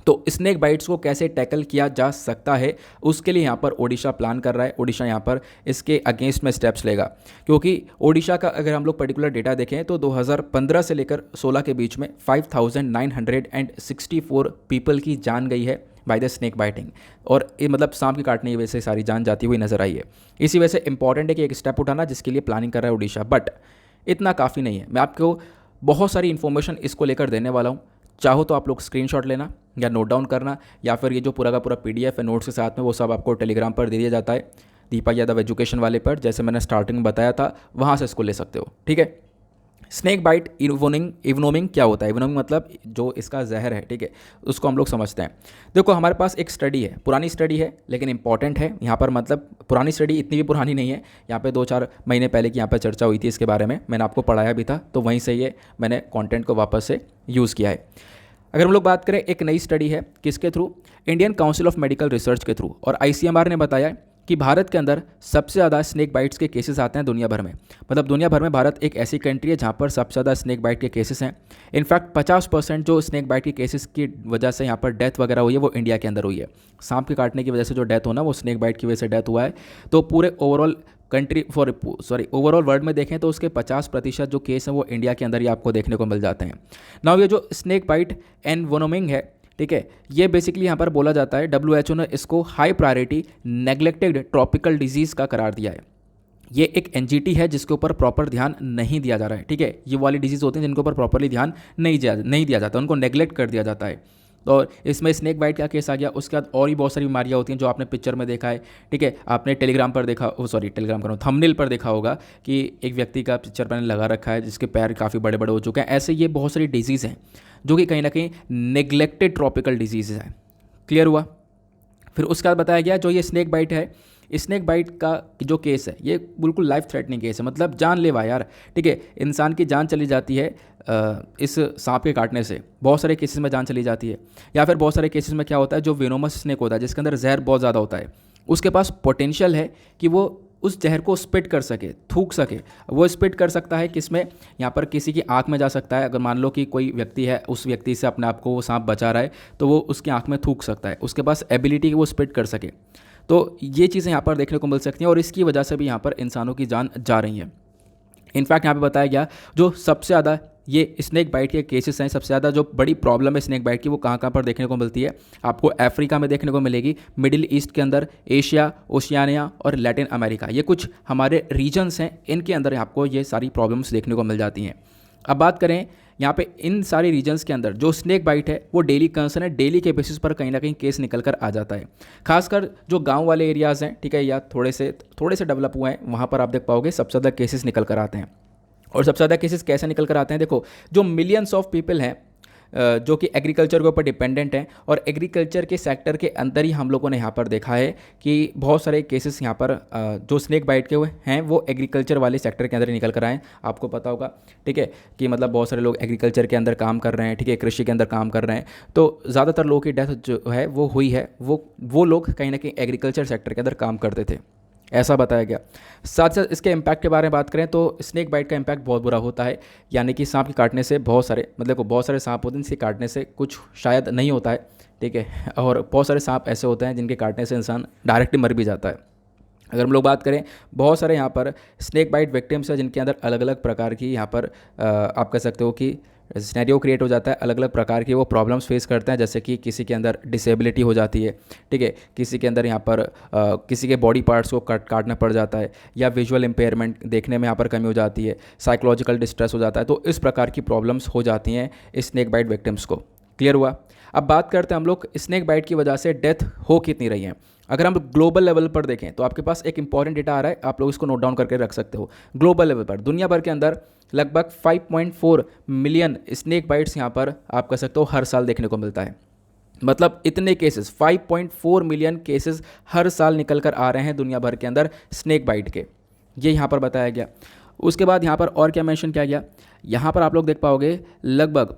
तो स्नेक बाइट्स को कैसे टैकल किया जा सकता है उसके लिए यहाँ पर ओडिशा प्लान कर रहा है। ओडिशा यहाँ पर इसके अगेंस्ट में स्टेप्स लेगा, क्योंकि ओडिशा का अगर हम लोग पर्टिकुलर डेटा देखें तो 2015 से लेकर 16 के बीच में 5964 पीपल की जान गई है बाय द स्नेक बाइटिंग। और ये मतलब सांप के काटने की वजह से सारी जान जाती हुई नजर आई है। इसी वजह से इंपॉर्टेंट है कि एक स्टेप उठाना जिसके लिए प्लानिंग कर रहा है ओडिशा। बट इतना काफ़ी नहीं है, मैं आपको बहुत सारी इन्फॉर्मेशन इसको लेकर देने वाला हूँ। चाहो तो आप लोग स्क्रीनशॉट लेना या नोट डाउन करना, या फिर ये जो पूरा का पूरा पीडीएफ है नोट्स के साथ में वो सब आपको टेलीग्राम पर दे दिया जाता है, दीपक यादव एजुकेशन वाले पर, जैसे मैंने स्टार्टिंग में बताया था, वहाँ से इसको ले सकते हो। ठीक है, स्नेक बाइट इवनोमिंग क्या होता है, इवनोमिंग मतलब जो इसका जहर है। ठीक है, उसको हम लोग समझते हैं। देखो हमारे पास एक स्टडी है, पुरानी स्टडी है लेकिन इंपॉर्टेंट है यहाँ पर, मतलब पुरानी स्टडी इतनी भी पुरानी नहीं है, यहाँ पे 2-4 महीने पहले की यहाँ पर चर्चा हुई थी इसके बारे में, मैंने आपको पढ़ाया भी था, तो वहीं से ये मैंने कॉन्टेंट को वापस से यूज़ किया है। अगर हम लोग बात करें, एक नई स्टडी है किसके through, Indian council of medical research के थ्रू, और आईसीएमआर ने बताया कि भारत के अंदर सबसे ज़्यादा स्नेक बाइट्स के केसेस आते हैं दुनिया भर में। मतलब दुनिया भर में भारत एक ऐसी कंट्री है जहाँ पर सबसे ज़्यादा स्नेक बाइट के केसेस हैं। इनफैक्ट 50% जो स्नेक बाइट के केसेस की वजह से यहाँ पर डेथ वगैरह हुई है वो इंडिया के अंदर हुई है। सांप के काटने की वजह से जो डेथ होना वो स्नेक बाइट की वजह से डेथ हुआ है। तो पूरे ओवरऑल वर्ल्ड में देखें तो उसके 50% जो केस हैं वो इंडिया के अंदर ही आपको देखने को मिल जाते हैं। नाउ ये जो स्नेक बाइट एनवोनोमिंग है, ठीक है, ये बेसिकली यहाँ पर बोला जाता है, WHO ने इसको high priority neglected tropical disease का करार दिया है। ये एक एनजीटी है जिसके ऊपर प्रॉपर ध्यान नहीं दिया जा रहा है। ठीक है, ये वाली डिजीज़ होती हैं जिनके ऊपर प्रॉपरली ध्यान नहीं दिया जाता, उनको नेग्लेक्ट कर दिया जाता है। और इसमें स्नेक बाइट का केस आ गया। उसके बाद और भी बहुत सारी बीमारियाँ होती हैं जो आपने पिक्चर में देखा है, ठीक है। आपने टेलीग्राम पर देखा, टेलीग्राम करो, थंबनेल पर देखा होगा कि एक व्यक्ति का पिक्चर मैंने लगा रखा है जिसके पैर काफ़ी बड़े बड़े हो चुके हैं। ऐसे ये बहुत सारी डिजीज़ हैं जो कि कहीं ना कहीं नेग्लेक्टेड ट्रॉपिकल डिजीज़ हैं। क्लियर हुआ। फिर उसके बाद बताया गया जो ये स्नेक बाइट है, स्नेक बाइट का जो केस है ये बिल्कुल लाइफ थ्रेटनिंग केस है, मतलब जानलेवा यार, ठीक है। इंसान की जान चली जाती है इस सांप के काटने से। बहुत सारे केसेस में जान चली जाती है। या फिर बहुत सारे केसेस में क्या होता है, जो वेनोमस स्नेक होता है जिसके अंदर जहर बहुत ज़्यादा होता है, उसके पास पोटेंशियल है कि वो उस जहर को स्पिट कर सके, थूक सके। वो स्पिट कर सकता है किसमें, यहाँ पर किसी की आंख में जा सकता है। अगर मान लो कि कोई व्यक्ति है, उस व्यक्ति से अपने आप को वो सांप बचा रहा है, तो वो उसकी आंख में थूक सकता है। उसके पास एबिलिटी कि वो स्पिट कर सके। तो ये चीज़ें यहाँ पर देखने को मिल सकती हैं और इसकी वजह से भी यहाँ पर इंसानों की जान जा रही है। इनफैक्ट यहाँ पे बताया गया जो सबसे ज़्यादा ये स्नेक बाइट के केसेस हैं, सबसे ज़्यादा जो बड़ी प्रॉब्लम है स्नेक बाइट की, वो कहाँ पर देखने को मिलती है। आपको अफ्रीका में देखने को मिलेगी, मिडिल ईस्ट के अंदर, एशिया, ओशियानिया और लैटिन अमेरिका, ये कुछ हमारे रीजन्स हैं, इनके अंदर आपको ये सारी प्रॉब्लम्स देखने को मिल जाती हैं। अब बात करें यहाँ पे इन सारे रीजन्स के अंदर जो स्नेक बाइट है वो डेली कंसर्न है, डेली के बेसिस पर कहीं ना कहीं केस निकल कर आ जाता है। खासकर जो गांव वाले एरियाज़ हैं, ठीक है, या थोड़े से डेवलप हुए हैं, वहाँ पर आप देख पाओगे सबसे ज़्यादा केसेस निकल कर आते हैं। और सबसे ज़्यादा केसेस कैसे निकल कर आते हैं, देखो जो मिलियंस ऑफ पीपल हैं जो कि एग्रीकल्चर के ऊपर डिपेंडेंट हैं, और एग्रीकल्चर के सेक्टर के अंदर ही हम लोगों ने यहाँ पर देखा है कि बहुत सारे केसेस यहाँ पर जो स्नेक बाइट के हुए हैं वो एग्रीकल्चर वाले सेक्टर के अंदर ही निकल कर आए। आपको पता होगा, ठीक है, कि मतलब बहुत सारे लोग एग्रीकल्चर के अंदर काम कर रहे हैं, ठीक है, कृषि के अंदर काम कर रहे हैं। तो ज़्यादातर लोगों की डेथ जो है वो हुई है, वो लोग कहीं ना कहीं एग्रीकल्चर सेक्टर के अंदर काम करते थे, ऐसा बताया गया। साथ साथ इसके इम्पैक्ट के बारे में बात करें तो स्नेक बाइट का इम्पैक्ट बहुत बुरा होता है। यानी कि सांप के काटने से बहुत सारे, मतलब को बहुत सारे सांप होते हैं जिनके काटने से कुछ शायद नहीं होता है, ठीक है, और बहुत सारे सांप ऐसे होते हैं जिनके काटने से इंसान डायरेक्टली मर भी जाता है। अगर हम लोग बात करें, बहुत सारे यहाँ पर स्नेक बाइट विक्टिम्स हैं जिनके अंदर अलग अलग प्रकार की यहाँ पर आप कह सकते हो कि सिनेरियो क्रिएट हो जाता है, अलग अलग प्रकार की वो प्रॉब्लम्स फेस करते हैं। जैसे कि किसी के अंदर डिसेबिलिटी हो जाती है, ठीक है, किसी के अंदर यहाँ पर किसी के बॉडी पार्ट्स को काटना पड़ जाता है, या विजुअल इम्पेयरमेंट, देखने में यहाँ पर कमी हो जाती है, साइकोलॉजिकल डिस्ट्रेस हो जाता है। तो इस प्रकार की प्रॉब्लम्स हो जाती हैं स्नेक बाइट विक्टिम्स को। क्लियर हुआ। अब बात करते हैं हम लोग स्नेक बाइट की वजह से डेथ हो कितनी रही है। अगर हम ग्लोबल लेवल पर देखें तो आपके पास एक इंपॉर्टेंट डेटा आ रहा है, आप लोग इसको नोट डाउन करके रख सकते हो। ग्लोबल लेवल पर दुनिया भर के अंदर लगभग 5.4 मिलियन स्नेक बाइट्स यहाँ पर आप कह सकते हो हर साल देखने को मिलता है। मतलब इतने केसेस, 5.4 मिलियन केसेस हर साल निकल कर आ रहे हैं दुनिया भर के अंदर स्नेक बाइट के, ये यहाँ पर बताया गया। उसके बाद यहाँ पर और क्या मेंशन किया गया, यहाँ पर आप लोग देख पाओगे लगभग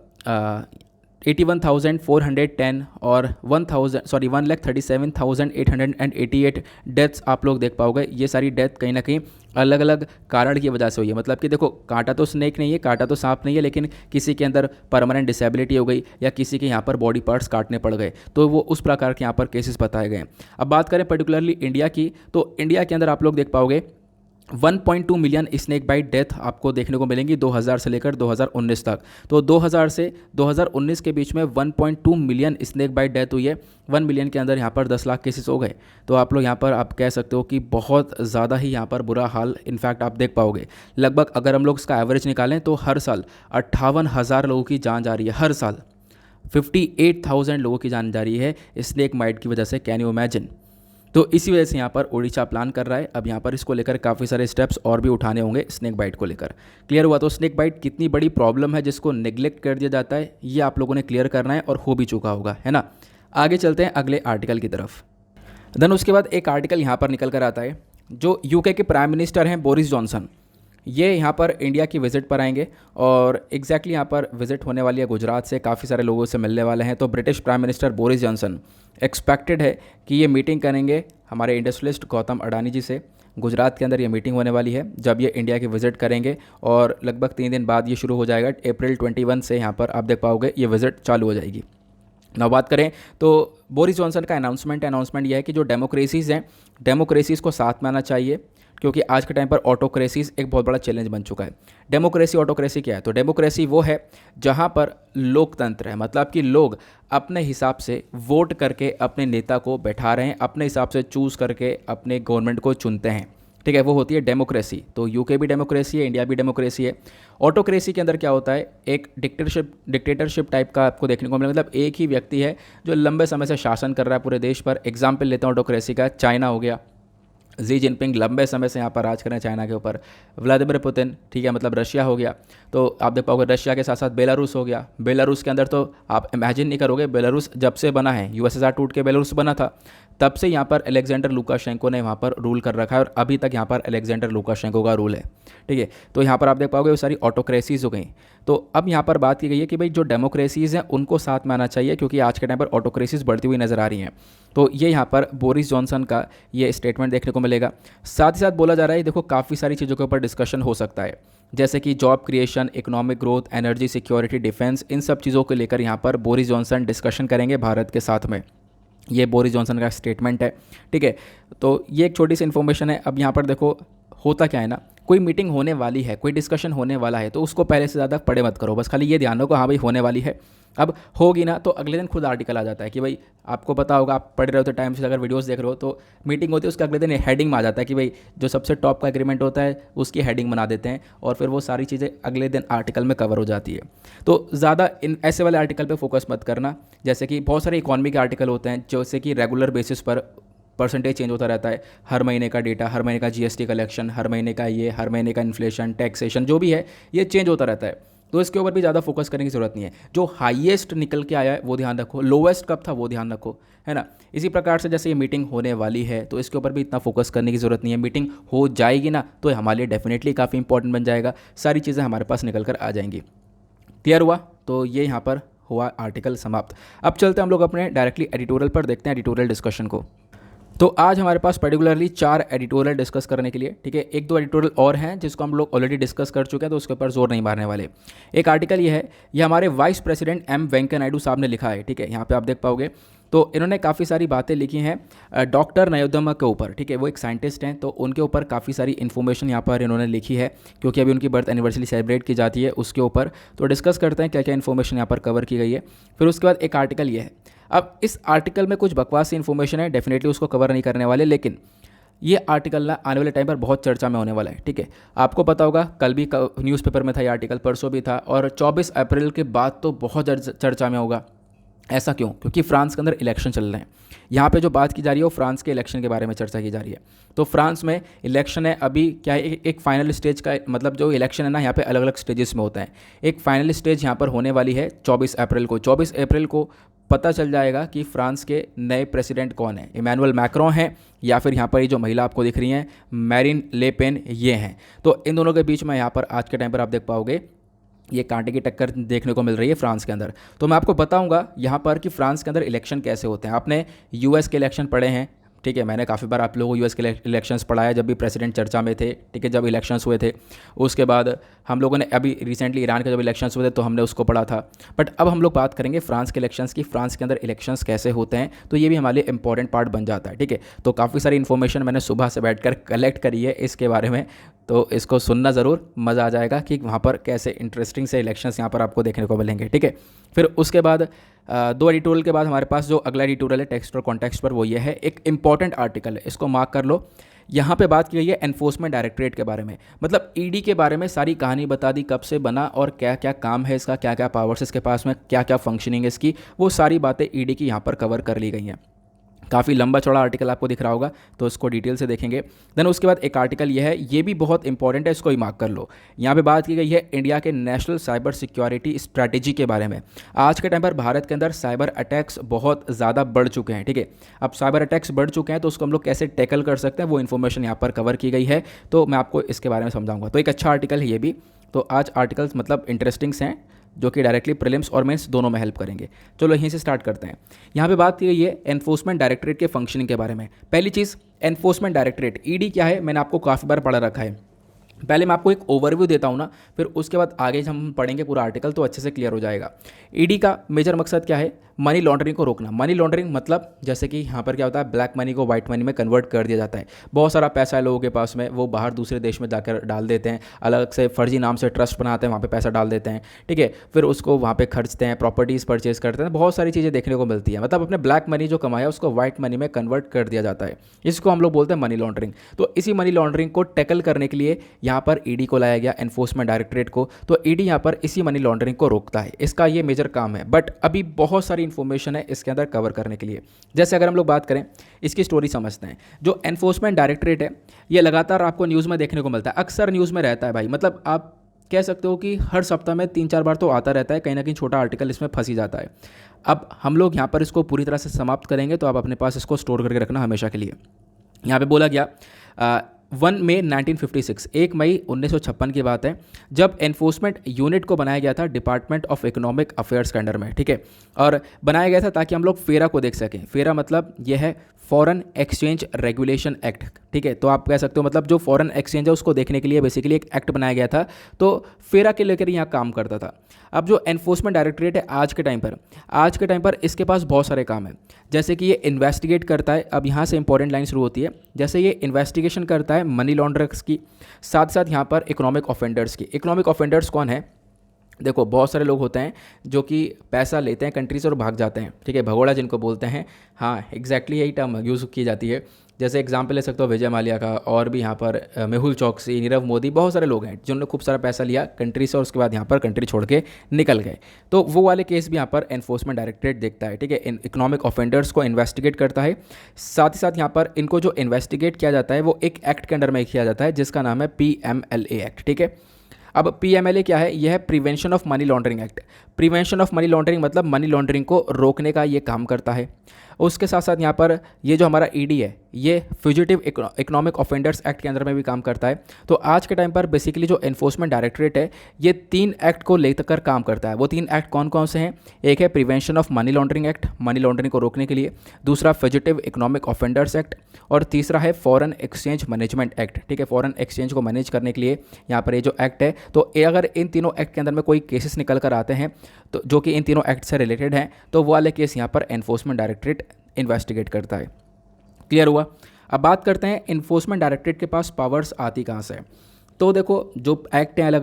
81,410 और 1,37,888 डेथ्स आप लोग देख पाओगे। ये सारी डेथ कहीं ना कहीं अलग अलग कारण की वजह से हुई है। मतलब कि देखो, कांटा तो स्नेक नहीं है, कांटा तो सांप नहीं है, लेकिन किसी के अंदर परमानेंट डिसेबिलिटी हो गई या किसी के यहाँ पर बॉडी पार्ट्स काटने पड़ गए, तो वो उस प्रकार के यहाँ पर केसेस बताए गए। अब बात करें पर्टिकुलरली इंडिया की, तो इंडिया के अंदर आप लोग देख पाओगे 1.2 मिलियन स्नेक बाइट डेथ आपको देखने को मिलेंगी 2000 से लेकर 2019 तक। तो 2000 से 2019 के बीच में 1.2 मिलियन स्नेक बाइट डेथ हुई है। 1 मिलियन के अंदर यहाँ पर 10 लाख केसेस हो गए। तो आप लोग यहाँ पर आप कह सकते हो कि बहुत ज़्यादा ही यहाँ पर बुरा हाल इनफैक्ट आप देख पाओगे। लगभग अगर हम लोग इसका एवरेज निकालें तो हर साल 58,000 लोगों की जान जा रही है, हर साल 58,000 लोगों की जान जा रही है स्नेक बाइट की वजह से। Can you imagine. तो इसी वजह से यहाँ पर ओडिशा प्लान कर रहा है। अब यहाँ पर इसको लेकर काफ़ी सारे स्टेप्स और भी उठाने होंगे स्नेक बाइट को लेकर। क्लियर हुआ। तो स्नेक बाइट कितनी बड़ी प्रॉब्लम है जिसको नेग्लेक्ट कर दिया जाता है, ये आप लोगों ने क्लियर करना है और हो भी चुका होगा, है ना। आगे चलते हैं अगले आर्टिकल की तरफ। देन उसके बाद एक आर्टिकल यहाँ पर निकल कर आता है, जो यूके के प्राइम मिनिस्टर हैं बोरिस जॉनसन, ये यहाँ पर इंडिया की विज़िट पर आएंगे और एग्जैक्टली यहाँ पर विज़िट होने वाली है गुजरात से, काफ़ी सारे लोगों से मिलने वाले हैं। तो British prime minister Boris Johnson expected है कि ये मीटिंग करेंगे हमारे इंडस्ट्रियलिस्ट गौतम अडानी जी से। गुजरात के अंदर ये मीटिंग होने वाली है जब ये इंडिया की विज़िट करेंगे, और लगभग 3 दिन बाद ये शुरू हो जाएगा। अप्रैल 21 से यहाँ पर आप देख पाओगे ये विज़िट चालू हो जाएगी। ना बात करें तो बोरिस जॉनसन का अनाउंसमेंट यह है कि जो डेमोक्रेसीज़ हैं, डेमोक्रेसीज़ को साथ में आना चाहिए, क्योंकि आज के टाइम पर ऑटोक्रेसीज एक बहुत बड़ा चैलेंज बन चुका है। डेमोक्रेसी, ऑटोक्रेसी क्या है? तो डेमोक्रेसी वो है जहां पर लोकतंत्र है, मतलब कि लोग अपने हिसाब से वोट करके अपने नेता को बैठा रहे हैं, अपने हिसाब से चूज़ करके अपने गवर्नमेंट को चुनते हैं। ठीक है, वो होती है डेमोक्रेसी। तो यूके भी डेमोक्रेसी है, इंडिया भी डेमोक्रेसी है। ऑटोक्रेसी के अंदर क्या होता है, एक डिक्टेटरशिप टाइप का आपको देखने को मिलेगा, मतलब एक ही व्यक्ति है जो लंबे समय से शासन कर रहा है पूरे देश पर। एग्जाम्पल लेते हैं ऑटोक्रेसी का, चाइना हो गया, जी जिनपिंग लंबे समय से यहाँ पर राज कर रहे हैं चाइना के ऊपर। व्लादिमीर पुतिन, ठीक है, मतलब रशिया हो गया। तो आप देख पाओगे रशिया के साथ साथ बेलारूस हो गया। बेलारूस के अंदर तो आप इमेजिन नहीं करोगे, बेलारूस जब से बना है, यूएसएसआर टूट के बेलारूस बना था, तब से यहाँ पर अलेक्जेंडर लुकाशेंको ने वहाँ पर रूल कर रखा है और अभी तक यहाँ पर अलेक्जेंडर लुकाशेंको का रूल है। ठीक है, तो यहाँ पर आप देख पाओगे वो सारी ऑटोक्रेसीज हो गई। तो अब यहाँ पर बात की गई है कि भाई जो डेमोक्रेसीज़ हैं उनको साथ में आना चाहिए, क्योंकि आज के टाइम पर ऑटोक्रेसीज बढ़ती हुई नजर आ रही हैं। तो ये यहाँ पर बोरिस जॉनसन का ये स्टेटमेंट देखने को मिलेगा। साथ ही साथ बोला जा रहा है, देखो काफ़ी सारी चीज़ों के ऊपर डिस्कशन हो सकता है, जैसे कि job creation, economic growth, energy security, defence, इन सब चीज़ों को लेकर यहाँ पर बोरिस जॉनसन डिस्कशन करेंगे भारत के साथ में। ये बोरिस जॉनसन का स्टेटमेंट है। ठीक है, तो ये एक छोटी सी इन्फॉर्मेशन है। अब यहाँ पर देखो होता क्या है ना, कोई मीटिंग होने वाली है, कोई डिस्कशन होने वाला है, तो उसको पहले से ज़्यादा पढ़े मत करो, बस खाली ये ध्यान रखो हाँ भाई होने वाली है। अब होगी ना तो अगले दिन खुद आर्टिकल आ जाता है कि भाई आपको पता होगा, आप पढ़ रहे हो तो टाइम से, अगर वीडियोस देख रहे हो तो मीटिंग होती है उसके अगले दिन हेडिंग में आ जाता है कि भाई जो सबसे टॉप का एग्रीमेंट होता है उसकी हेडिंग बना देते हैं और फिर वो सारी चीज़ें अगले दिन आर्टिकल में कवर हो जाती है। तो ज़्यादा इन ऐसे वाले आर्टिकल पे फोकस मत करना। जैसे कि बहुत सारे इकॉनमी के आर्टिकल होते हैं जैसे कि रेगुलर बेसिस पर परसेंटेज चेंज होता रहता है, हर महीने का डेटा, हर महीने का जीएसटी कलेक्शन, हर महीने का ये, हर महीने का इन्फ्लेशन, टैक्सेशन, जो भी है ये चेंज होता रहता है। तो इसके ऊपर भी ज़्यादा फोकस करने की ज़रूरत नहीं है। जो हाईएस्ट निकल के आया है वो ध्यान रखो, लोवेस्ट कब था वो ध्यान रखो, है ना। इसी प्रकार से जैसे ये मीटिंग होने वाली है तो इसके ऊपर भी इतना फोकस करने की ज़रूरत नहीं है। मीटिंग हो जाएगी ना तो हमारे लिए डेफिनेटली काफ़ी इंपॉर्टेंट बन जाएगा, सारी चीज़ें हमारे पास निकल कर आ जाएंगी। क्लियर हुआ? तो ये यहाँ पर हुआ आर्टिकल समाप्त। अब चलते हैं हम लोग अपने डायरेक्टली एडिटोरियल पर, देखते हैं एडिटोरियल डिस्कशन को। तो आज हमारे पास पर्टिकुलरली 4 एडिटोरियल डिस्कस करने के लिए, ठीक है। एक दो एडिटोरियल और हैं जिसको हम लोग ऑलरेडी डिस्कस कर चुके हैं, तो उसके ऊपर जोर नहीं मारने वाले। एक आर्टिकल ये है, ये हमारे vice president M Venkaiah Naidu साहब ने लिखा है, ठीक है, यहाँ पे आप देख पाओगे। तो इन्होंने काफ़ी सारी बातें लिखी हैं डॉक्टर नरोत्तम के ऊपर, ठीक है, वो एक साइंटिस्ट हैं, तो उनके ऊपर काफ़ी सारी इन्फॉर्मेशन यहाँ पर इन्होंने लिखी है, क्योंकि अभी उनकी बर्थ एनिवर्सरी सेलिब्रेट की जाती है उसके ऊपर। तो डिस्कस करते हैं क्या क्या इन्फॉर्मेशन यहाँ पर कवर की गई है। फिर उसके बाद एक आर्टिकल ये है। अब इस आर्टिकल में कुछ बकवास इन्फॉर्मेशन है, डेफिनेटली उसको कवर नहीं करने वाले, लेकिन ये आर्टिकल ना आने वाले टाइम पर बहुत चर्चा में होने वाला है, ठीक है। आपको पता होगा कल भी न्यूज़पेपर में था ये आर्टिकल, परसों भी था, और 24 अप्रैल के बाद तो बहुत चर्चा में होगा। ऐसा क्यों? क्योंकि फ्रांस के अंदर इलेक्शन चल रहे हैं। यहाँ पे जो बात की जा रही है वो फ्रांस के इलेक्शन के बारे में चर्चा की जा रही है। तो फ्रांस में इलेक्शन है अभी, क्या है, एक फाइनल स्टेज का, मतलब जो इलेक्शन है ना यहाँ पे अलग अलग स्टेजेस में होता है। एक फाइनल स्टेज यहाँ पर होने वाली है 24 अप्रैल को। 24 अप्रैल को पता चल जाएगा कि फ्रांस के नए प्रेसिडेंट कौन है, इमैनुअल मैक्रों हैं या फिर यहाँ पर ये जो महिला आपको दिख रही हैं मैरिन ले पेन, ये हैं। तो इन दोनों के बीच में यहाँ पर आज के टाइम पर आप देख पाओगे ये कांटे की टक्कर देखने को मिल रही है फ्रांस के अंदर। तो मैं आपको बताऊंगा यहाँ पर कि फ्रांस के अंदर इलेक्शन कैसे होते हैं। आपने यूएस के इलेक्शन पढ़े हैं, ठीक है, मैंने काफ़ी बार आप लोगों को यूएस के इलेक्शंस पढ़ाया जब भी प्रेसिडेंट चर्चा में थे, ठीक है, जब इलेक्शंस हुए थे। उसके बाद हम लोगों ने अभी रिसेंटली ईरान के जब इलेक्शंस हुए थे तो हमने उसको पढ़ा था। बट अब हम लोग बात करेंगे फ्रांस के इलेक्शंस की, फ्रांस के अंदर इलेक्शंस कैसे होते हैं, तो ये भी हमारे लिए इंपॉर्टेंट पार्ट बन जाता है, ठीक है। तो काफ़ी सारी इन्फॉर्मेशन मैंने सुबह से बैठकर कलेक्ट करी है इसके बारे में, तो इसको सुनना ज़रूर, मज़ा आ जाएगा कि वहाँ पर कैसे इंटरेस्टिंग से इलेक्शंस यहाँ पर आपको देखने को मिलेंगे, ठीक है। फिर उसके बाद 2 एडिटोरियल के बाद हमारे पास जो अगला एडिटोरियल है टेक्स्ट और कॉन्टेक्स्ट पर, वो ये है, एक इंपॉर्टेंट आर्टिकल है, इसको मार्क कर लो। यहाँ पे बात की गई है एनफोर्समेंट डायरेक्टरेट के बारे में, मतलब ईडी के बारे में सारी कहानी बता दी, कब से बना और क्या क्या काम है इसका, क्या क्या पावर्स इसके पास में, क्या क्या फंक्शनिंग है इसकी, वो सारी बातें ईडी की यहाँ पर कवर कर ली गई हैं। काफ़ी लंबा चौड़ा आर्टिकल आपको दिख रहा होगा, तो इसको डिटेल से देखेंगे। देन उसके बाद एक आर्टिकल ये है, ये भी बहुत इंपॉर्टेंट है, इसको ही मार्क कर लो। यहाँ पे बात की गई है इंडिया के नेशनल साइबर सिक्योरिटी स्ट्रैटेजी के बारे में। आज के टाइम पर भारत के अंदर साइबर अटैक्स बहुत ज़्यादा बढ़ चुके हैं, ठीक है। अब साइबर अटैक्स बढ़ चुके हैं तो उसको हम लोग कैसे टैकल कर सकते हैं, वो इन्फॉर्मेशन यहाँ पर कवर की गई है, तो मैं आपको इसके बारे में समझाऊंगा। तो एक अच्छा आर्टिकल है ये भी। तो आज आर्टिकल्स मतलब इंटरेस्टिंग्स हैं जो कि डायरेक्टली प्रीलिम्स और मेंस दोनों में हेल्प करेंगे। चलो यहीं से स्टार्ट करते हैं। यहाँ पे बात की गई है एनफोर्समेंट डायरेक्टरेट के फंक्शनिंग के बारे में। पहली चीज़, एनफोर्समेंट डायरेक्टरेट ईडी क्या है, मैंने आपको काफ़ी बार पढ़ा रखा है। पहले मैं आपको एक ओवरव्यू देता हूँ ना, फिर उसके बाद आगे हम पढ़ेंगे पूरा आर्टिकल तो अच्छे से क्लियर हो जाएगा। ईडी का मेजर मकसद क्या है, मनी लॉन्ड्रिंग को रोकना। मनी लॉन्ड्रिंग मतलब जैसे कि यहाँ पर क्या होता है, ब्लैक मनी को वाइट मनी में कन्वर्ट कर दिया जाता है। बहुत सारा पैसा है लोगों के पास में, वो बाहर दूसरे देश में जाकर डाल देते हैं, अलग से फर्जी नाम से ट्रस्ट बनाते हैं, वहाँ पे पैसा डाल देते हैं, ठीक है, फिर उसको वहाँ पे खर्चते हैं, प्रॉपर्टीज़ परचेज करते हैं, बहुत सारी चीज़ें देखने को मिलती है। मतलब अपने ब्लैक मनी जो कमाया उसको वाइट मनी में कन्वर्ट कर दिया जाता है, इसको हम लोग बोलते हैं मनी लॉन्ड्रिंग। तो इसी मनी लॉन्ड्रिंग को टैकल करने के लिए यहाँ पर ईडी को लाया गया, एनफोर्समेंट डायरेक्टरेट को। तो ईडी यहाँ पर इसी मनी लॉन्ड्रिंग को रोकता है, इसका ये मेजर काम है। बट अभी बहुत सारी इंफॉर्मेशन है इसके अंदर कवर करने के लिए। जैसे अगर हम लोग बात करें, इसकी स्टोरी समझते हैं। जो एनफोर्समेंट डायरेक्टरेट है ये लगातार आपको न्यूज़ में देखने को मिलता है, अक्सर न्यूज़ में रहता है भाई। मतलब आप कह सकते हो कि हर सप्ताह में 3-4 बार तो आता रहता है, कहीं ना कहीं छोटा आर्टिकल इसमें फंस ही जाता है। अब हम लोग यहाँ पर इसको पूरी तरह से समाप्त करेंगे, तो आप अपने पास इसको स्टोर करके रखना हमेशा के लिए। यहाँ पे बोला गया 1 मई 1956, 1 मई 1956 की बात है, जब एनफोर्समेंट यूनिट को बनाया गया था डिपार्टमेंट ऑफ इकोनॉमिक अफेयर्स के अंडर में, ठीक है। और बनाया गया था ताकि हम लोग फेरा को देख सकें। फेरा मतलब यह है फॉरेन एक्सचेंज रेगुलेशन एक्ट, ठीक है। तो आप कह सकते हो मतलब जो फॉरेन एक्सचेंज है उसको देखने के लिए बेसिकली एक एक्ट बनाया गया था, तो फेरा के लेकर यहाँ काम करता था। अब जो एनफोर्समेंट डायरेक्टरेट है आज के टाइम पर इसके पास बहुत सारे काम हैं। जैसे कि ये इन्वेस्टिगेट करता है, अब यहाँ से इंपॉर्टेंट लाइन शुरू होती है, जैसे ये इन्वेस्टिगेशन करता है मनी लॉन्ड्रर्स की, साथ साथ यहाँ पर इकोनॉमिक ऑफेंडर्स की। इकोनॉमिक ऑफेंडर्स कौन है? देखो बहुत सारे लोग होते हैं जो कि पैसा लेते हैं कंट्री से और भाग जाते हैं, ठीक है, भगोड़ा जिनको बोलते हैं। हाँ एग्जैक्टली यही टर्म यूज़ की जाती है। जैसे एग्जांपल ले सकते हो विजय माल्या का, और भी यहाँ पर मेहुल चौकसी, नीरव मोदी, बहुत सारे लोग हैं जिन्होंने खूब सारा पैसा लिया कंट्री से और उसके बाद यहाँ पर कंट्री छोड़ के निकल गए। तो वो वाले केस भी यहाँ पर एनफोर्समेंट डायरेक्टरेट देखता है, ठीक है, इकोनॉमिक ऑफेंडर्स को इन्वेस्टिगेट करता है। साथ ही साथ यहाँ पर इनको जो इन्वेस्टिगेट किया जाता है वो एक एक्ट के अंडर में किया जाता है जिसका नाम है PMLA एक्ट, ठीक है। अब PMLA क्या है? यह है prevention of money laundering act. Prevention of money laundering मतलब मनी लॉन्ड्रिंग को रोकने का ये काम करता है। उसके साथ साथ यहाँ पर ये जो हमारा ईडी है ये फ्यूजिटिव इकोनॉमिक ऑफेंडर्स एक्ट के अंदर में भी काम करता है। तो आज के टाइम पर बेसिकली जो एनफोर्समेंट डायरेक्टरेट है ये 3 एक्ट को लेकर काम करता है। वो 3 एक्ट कौन कौन से हैं? एक है prevention of money laundering act, money laundering को रोकने के लिए, दूसरा फ्यूजिटिव इकोनॉमिक ऑफेंडर्स एक्ट, और तीसरा है फॉरेन एक्सचेंज मैनेजमेंट एक्ट, ठीक है, फॉरेन एक्सचेंज को मैनेज करने के लिए यहाँ पर ये जो एक्ट है। तो अगर इन तीनों एक्ट के अंदर में कोई केसेस निकल कर आते हैं तो जो कि इन तीनों एक्ट से रिलेटेड हैं, तो वो वाले केस यहाँ पर एनफोर्समेंट डायरेक्टरेट इन्वेस्टिगेट करता है। क्लियर हुआ? अब बात करते हैं इन्फोर्समेंट डायरेक्टरेट के पास पावर्स आती कहाँ से। तो देखो जो एक्ट हैं अलग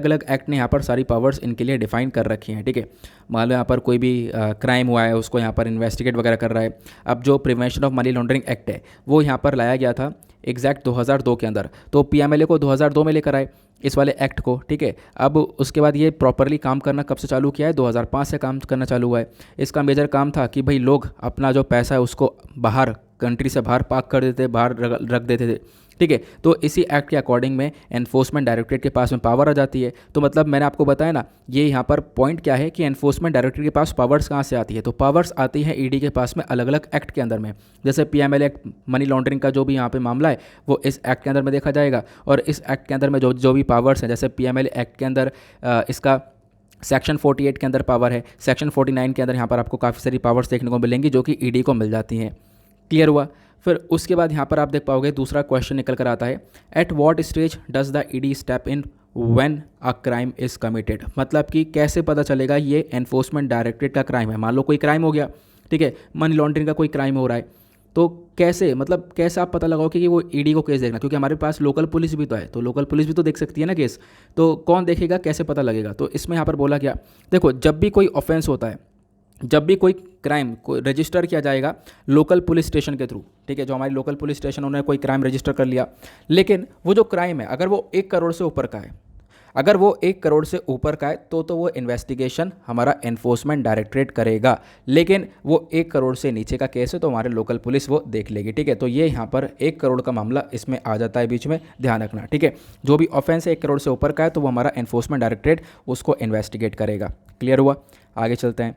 अलग एक्ट ने यहाँ पर सारी पावर्स इनके लिए डिफाइन कर रखी हैं, ठीक है। मान लो यहाँ पर कोई भी क्राइम हुआ है उसको यहाँ पर इन्वेस्टिगेट वगैरह कर रहा है। अब जो prevention of money laundering act है वो यहाँ पर लाया गया था एग्जैक्ट 2002 के अंदर, तो PMLA को 2002 में लेकर आए इस वाले एक्ट को, ठीक है। अब उसके बाद ये प्रॉपरली काम करना कब से चालू किया है? 2005 से काम करना चालू हुआ है। इसका मेजर काम था कि भाई लोग अपना जो पैसा है उसको बाहर कंट्री से बाहर पार्क कर देते, बाहर रख देते थे, ठीक है। तो इसी एक्ट के अकॉर्डिंग में एनफोर्समेंट डायरेक्टरेट के पास में पावर आ जाती है। तो मतलब मैंने आपको बताया ना, ये यहाँ पर पॉइंट क्या है कि एनफोर्समेंट डायरेक्टरेट के पास पावर्स कहाँ से आती है? तो पावर्स आती है ईडी के पास में अलग अलग एक्ट के अंदर में। जैसे PMLA एक्ट मनी लॉन्ड्रिंग का जो भी यहाँ पे मामला है वो इस एक्ट के अंदर में देखा जाएगा, और इस एक्ट के अंदर में जो भी पावर्स हैं, जैसे PMLA एक्ट के अंदर इसका सेक्शन 48 के अंदर पावर है, सेक्शन 49 के अंदर यहाँ पर आपको काफ़ी सारी पावर्स देखने को मिलेंगी जो कि ईडी को मिल जाती हैं। क्लियर हुआ? फिर उसके बाद यहाँ पर आप देख पाओगे दूसरा क्वेश्चन निकल कर आता है, at what stage does the ED step in when a crime is committed. मतलब कि कैसे पता चलेगा ये एनफोर्समेंट डायरेक्टरेट का क्राइम है। मान लो कोई क्राइम हो गया, ठीक है, मनी लॉन्ड्रिंग का कोई क्राइम हो रहा है, तो कैसे मतलब कैसे आप पता लगाओगे कि वो ईडी को केस देखना? क्योंकि हमारे पास लोकल पुलिस भी तो है, तो लोकल पुलिस भी तो देख सकती है ना केस, तो कौन देखेगा, कैसे पता लगेगा? तो इसमें यहाँ पर बोला गया, देखो जब भी कोई ऑफेंस होता है, जब भी कोई क्राइम को रजिस्टर किया जाएगा लोकल पुलिस स्टेशन के थ्रू, ठीक है, जो हमारी लोकल पुलिस स्टेशन उन्होंने कोई क्राइम रजिस्टर कर लिया, लेकिन वो जो क्राइम है अगर वो 1 करोड़ से ऊपर का है, अगर वो 1 करोड़ से ऊपर का है तो वो इन्वेस्टिगेशन हमारा एनफोर्समेंट डायरेक्टरेट करेगा। लेकिन वो 1 करोड़ से नीचे का केस है तो हमारे लोकल पुलिस वो देख लेगी, ठीक है। तो ये यहाँ पर 1 करोड़ का मामला इसमें आ जाता है बीच में, ध्यान रखना, ठीक है। जो भी ऑफेंस है 1 करोड़ से ऊपर का है तो वो हमारा एनफोर्समेंट डायरेक्टरेट उसको इन्वेस्टिगेट करेगा। क्लियर हुआ? आगे चलते हैं।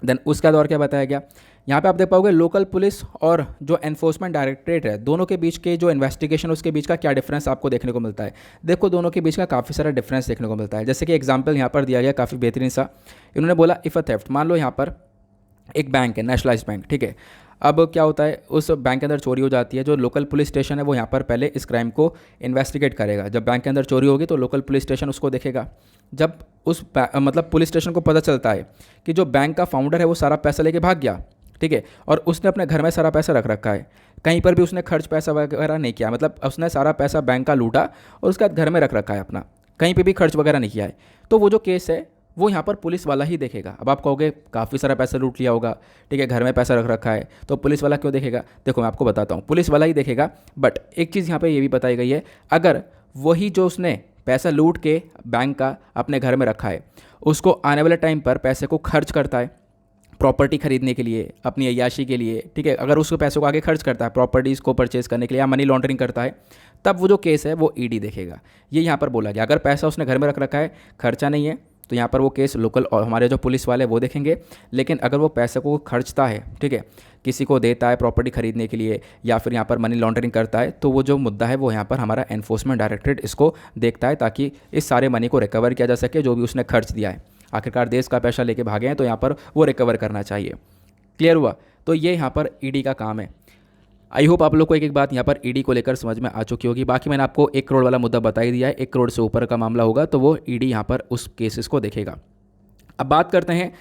देन उसका दौर क्या बताया गया, यहाँ पे आप देख पाओगे लोकल पुलिस और जो एनफोर्समेंट डायरेक्टरेट है दोनों के बीच के जो इन्वेस्टिगेशन उसके बीच का क्या डिफरेंस आपको देखने को मिलता है। देखो दोनों के बीच का काफ़ी सारा डिफरेंस देखने को मिलता है। जैसे कि एग्जांपल यहाँ पर दिया गया काफ़ी बेहतरीन सा, इन्होंने बोला इफ़ अ थेफ्ट, मान लो यहाँ पर एक बैंक है नेशनलाइज्ड बैंक, ठीक है। अब क्या होता है, उस बैंक के अंदर चोरी हो जाती है, जो लोकल पुलिस स्टेशन है वो यहाँ पर पहले इस क्राइम को इन्वेस्टिगेट करेगा। जब बैंक के अंदर चोरी होगी तो लोकल पुलिस स्टेशन उसको देखेगा। जब उस मतलब पुलिस स्टेशन को पता चलता है कि जो बैंक का फाउंडर है वो सारा पैसा लेके भाग गया, ठीक है, और उसने अपने घर में सारा पैसा रख रखा है, कहीं पर भी उसने खर्च पैसा वगैरह नहीं किया, मतलब उसने सारा पैसा बैंक का लूटा और उसके बाद घर में रख रखा है अपना, कहीं पे भी खर्च वगैरह नहीं किया है, तो वो जो केस है वो यहाँ पर पुलिस वाला ही देखेगा। अब आप कहोगे काफ़ी सारा पैसा लूट लिया होगा, ठीक है, घर में पैसा रख रखा है, तो पुलिस वाला क्यों देखेगा? देखो मैं आपको बताता हूँ, पुलिस वाला ही देखेगा, बट एक चीज़ यहाँ पे ये भी बताई गई है, अगर वही जो उसने पैसा लूट के बैंक का अपने घर में रखा है, उसको आने वाले टाइम पर पैसे को खर्च करता है प्रॉपर्टी खरीदने के लिए, अपनी अय्याशी के लिए, ठीक है, अगर उसको पैसों को आगे खर्च करता है प्रॉपर्टीज़ को परचेज करने के लिए या मनी लॉन्ड्रिंग करता है, तब वो जो केस है वो ईडी देखेगा। ये यहाँ पर बोला गया, अगर पैसा उसने घर में रख रखा है, खर्चा नहीं है, तो यहाँ पर वो केस लोकल और हमारे जो पुलिस वाले वो देखेंगे। लेकिन अगर वो पैसे को खर्चता है, ठीक है, किसी को देता है प्रॉपर्टी खरीदने के लिए या फिर यहाँ पर मनी लॉन्ड्रिंग करता है, तो वो जो मुद्दा है वो यहाँ पर हमारा एनफोर्समेंट डायरेक्टरेट इसको देखता है, ताकि इस सारे मनी को रिकवर किया जा सके जो भी उसने खर्च दिया है। आखिरकार देश का पैसा लेके भागे हैं तो यहाँ पर वो रिकवर करना चाहिए। क्लियर हुआ? तो ये यहाँ पर ईडी का काम है। आई होप आप लोग को एक एक बात यहाँ पर ईडी को लेकर समझ में आ चुकी होगी। बाकी मैंने आपको 1 करोड़ वाला मुद्दा बता ही दिया है, 1 करोड़ से ऊपर का मामला होगा तो वो ईडी यहाँ पर उस केसेस को देखेगा। अब बात करते हैं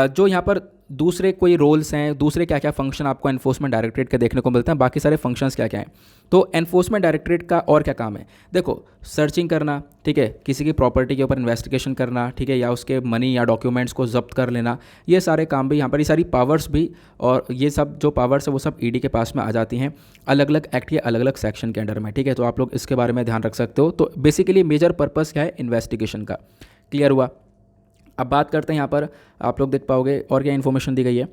जो यहाँ पर दूसरे कोई रोल्स हैं, दूसरे क्या क्या फंक्शन आपको एनफोर्समेंट डायरेक्टरेट के देखने को मिलते हैं, बाकी सारे फंक्शंस क्या क्या हैं। तो एनफोर्समेंट डायरेक्टरेट का और क्या काम है? देखो, सर्चिंग करना, ठीक है, किसी की प्रॉपर्टी के ऊपर इन्वेस्टिगेशन करना, ठीक है, या उसके मनी या डॉक्यूमेंट्स को जब्त कर लेना, ये सारे काम भी यहाँ पर, ये सारी पावर्स भी, और ये सब जो पावर्स है वो सब ईडी के पास में आ जाती हैं अलग अलग एक्ट के अलग अलग सेक्शन के अंडर में, ठीक है। तो आप लोग इसके बारे में ध्यान रख सकते हो। तो बेसिकली मेजर पर्पज़ क्या है? इन्वेस्टिगेशन का। क्लियर हुआ? अब बात करते हैं यहाँ पर, आप लोग देख पाओगे और क्या इन्फॉर्मेशन दी गई है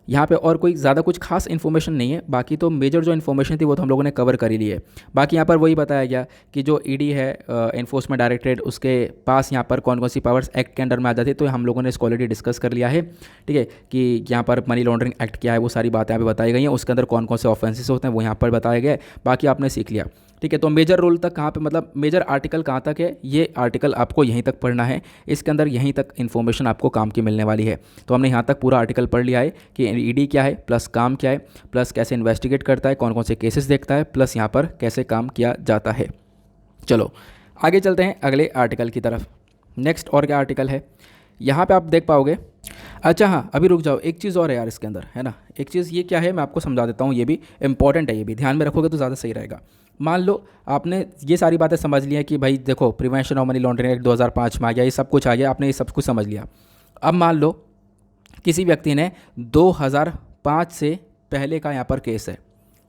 यहाँ पे, और कोई ज़्यादा कुछ खास इन्फॉर्मेशन नहीं है। बाकी तो मेजर जो इन्फॉर्मेशन थी वो तो हम लोगों ने कवर कर ही ली है। बाकी यहाँ पर वही बताया गया कि जो ईडी है एनफोर्समेंट डायरेक्टरेट, उसके पास यहाँ पर कौन कौन सी पावर्स एक्ट के अंडर में आ जाती है, तो हम लोगों ने इसको ऑलरेडी डिस्कस कर लिया है, ठीक है, कि यहाँ पर मनी लॉन्ड्रिंग एक्ट क्या है, वो सारी बातें यहाँ पर बताई गई हैं, उसके अंदर कौन कौन से ऑफेंसेस होते हैं वो यहाँ पर बताए गए। बाकी आपने सीख लिया, ठीक है। तो मेजर रोल तक कहाँ पे, मतलब मेजर आर्टिकल कहाँ तक है, ये आर्टिकल आपको यहीं तक पढ़ना है, इसके अंदर यहीं तक इन्फॉर्मेशन आपको काम की मिलने वाली है। तो हमने यहाँ तक पूरा आर्टिकल पढ़ लिया है कि ईडी क्या है, प्लस काम क्या है, प्लस कैसे इन्वेस्टिगेट करता है, कौन कौन से केसेस देखता है, प्लस यहाँ पर कैसे काम किया जाता है। चलो आगे चलते हैं अगले आर्टिकल की तरफ। नेक्स्ट और क्या आर्टिकल है यहाँ पे आप देख पाओगे। अच्छा हाँ, अभी रुक जाओ, एक चीज़ और है यार इसके अंदर, है ना। एक चीज़ ये क्या है मैं आपको समझा देता हूँ, ये भी इंपॉर्टेंट है, ये भी ध्यान में रखोगे तो ज़्यादा सही रहेगा। मान लो आपने ये सारी बातें समझ ली हैं कि भाई देखो, prevention of money laundering act 2005 में आ गया, ये सब कुछ आ गया, आपने ये सब कुछ समझ लिया। अब मान लो किसी व्यक्ति ने 2005 से पहले का यहाँ पर केस है,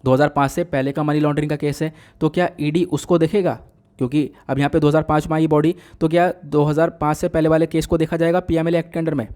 2005 से पहले का मनी लॉन्ड्रिंग का केस है, तो क्या ईडी उसको देखेगा? क्योंकि अब यहाँ पे 2005 में आई बॉडी, तो क्या 2005 से पहले वाले केस को देखा जाएगा पीएमएलए एक्ट के अंडर में?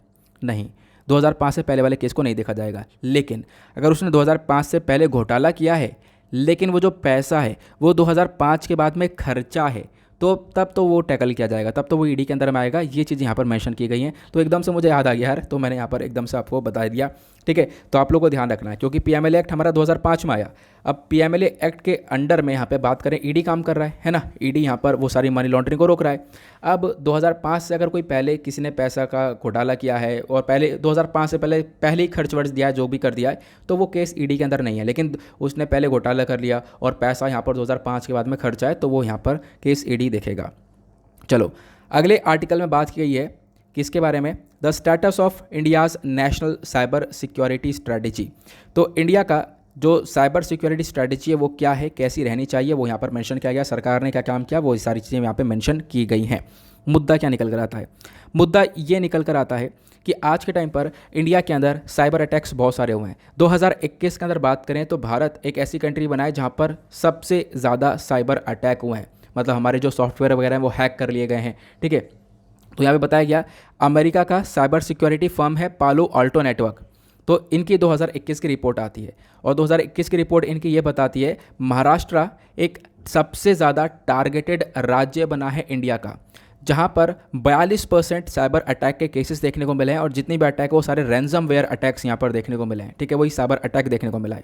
नहीं, 2005 से पहले वाले केस को नहीं देखा जाएगा। लेकिन अगर उसने 2005 से पहले घोटाला किया है, लेकिन वो जो पैसा है वो 2005 के बाद में खर्चा है, तो तब तो वो टैकल किया जाएगा, तब तो वो ईडी के अंदर में आएगा। ये चीज़ यहाँ पर मेंशन की गई हैं, तो एकदम से मुझे याद आ गया यार, तो मैंने यहाँ पर एकदम से आपको बता दिया, ठीक है। तो आप लोगों को ध्यान रखना है, क्योंकि पीएमएलए एक्ट हमारा 2005 में आया। अब पीएमएलए एक्ट के अंडर में यहाँ पे बात करें, ईडी काम कर रहा है ना, ईडी यहाँ पर वो सारी मनी लॉन्ड्रिंग को रोक रहा है। अब 2005 से अगर कोई पहले किसी ने पैसा का घोटाला किया है और पहले 2005 से पहले ही खर्च वर्च दिया है, जो भी कर दिया है, तो वो केस ईडी के अंदर नहीं है। लेकिन उसने पहले घोटाला कर लिया और पैसा यहाँ पर 2005 के बाद में खर्चा है, तो वो यहाँ पर केस ईडी देखेगा। चलो अगले आर्टिकल में बात की गई है किसके बारे में? The status of India's national cyber security strategy. तो इंडिया का जो साइबर सिक्योरिटी स्ट्रेटजी है वो क्या है, कैसी रहनी चाहिए, वो यहाँ पर मेंशन किया गया। सरकार ने क्या काम किया, वो सारी चीज़ें यहाँ पे मेंशन की गई हैं। मुद्दा क्या निकल कर आता है? मुद्दा ये निकल कर आता है कि आज के टाइम पर इंडिया के अंदर साइबर अटैक्स बहुत सारे हुए हैं। 2021 के अंदर बात करें तो भारत एक ऐसी कंट्री बना है जहाँ पर सबसे ज़्यादा साइबर अटैक हुए हैं, मतलब हमारे जो सॉफ्टवेयर वगैरह हैं वो हैक कर लिए गए हैं, ठीक है। तो यहाँ पे बताया गया अमेरिका का साइबर सिक्योरिटी फर्म है पालो अल्टो नेटवर्क, तो इनकी 2021 की रिपोर्ट आती है और 2021 की रिपोर्ट इनकी ये बताती है महाराष्ट्र एक सबसे ज़्यादा टारगेटेड राज्य बना है इंडिया का, जहाँ पर 42% साइबर अटैक के केसेस देखने को मिले हैं और जितनी भी अटैक वो सारे रैंसमवेयर अटैक्स यहाँ पर देखने को मिले हैं, ठीक है, वही साइबर अटैक देखने को मिला है।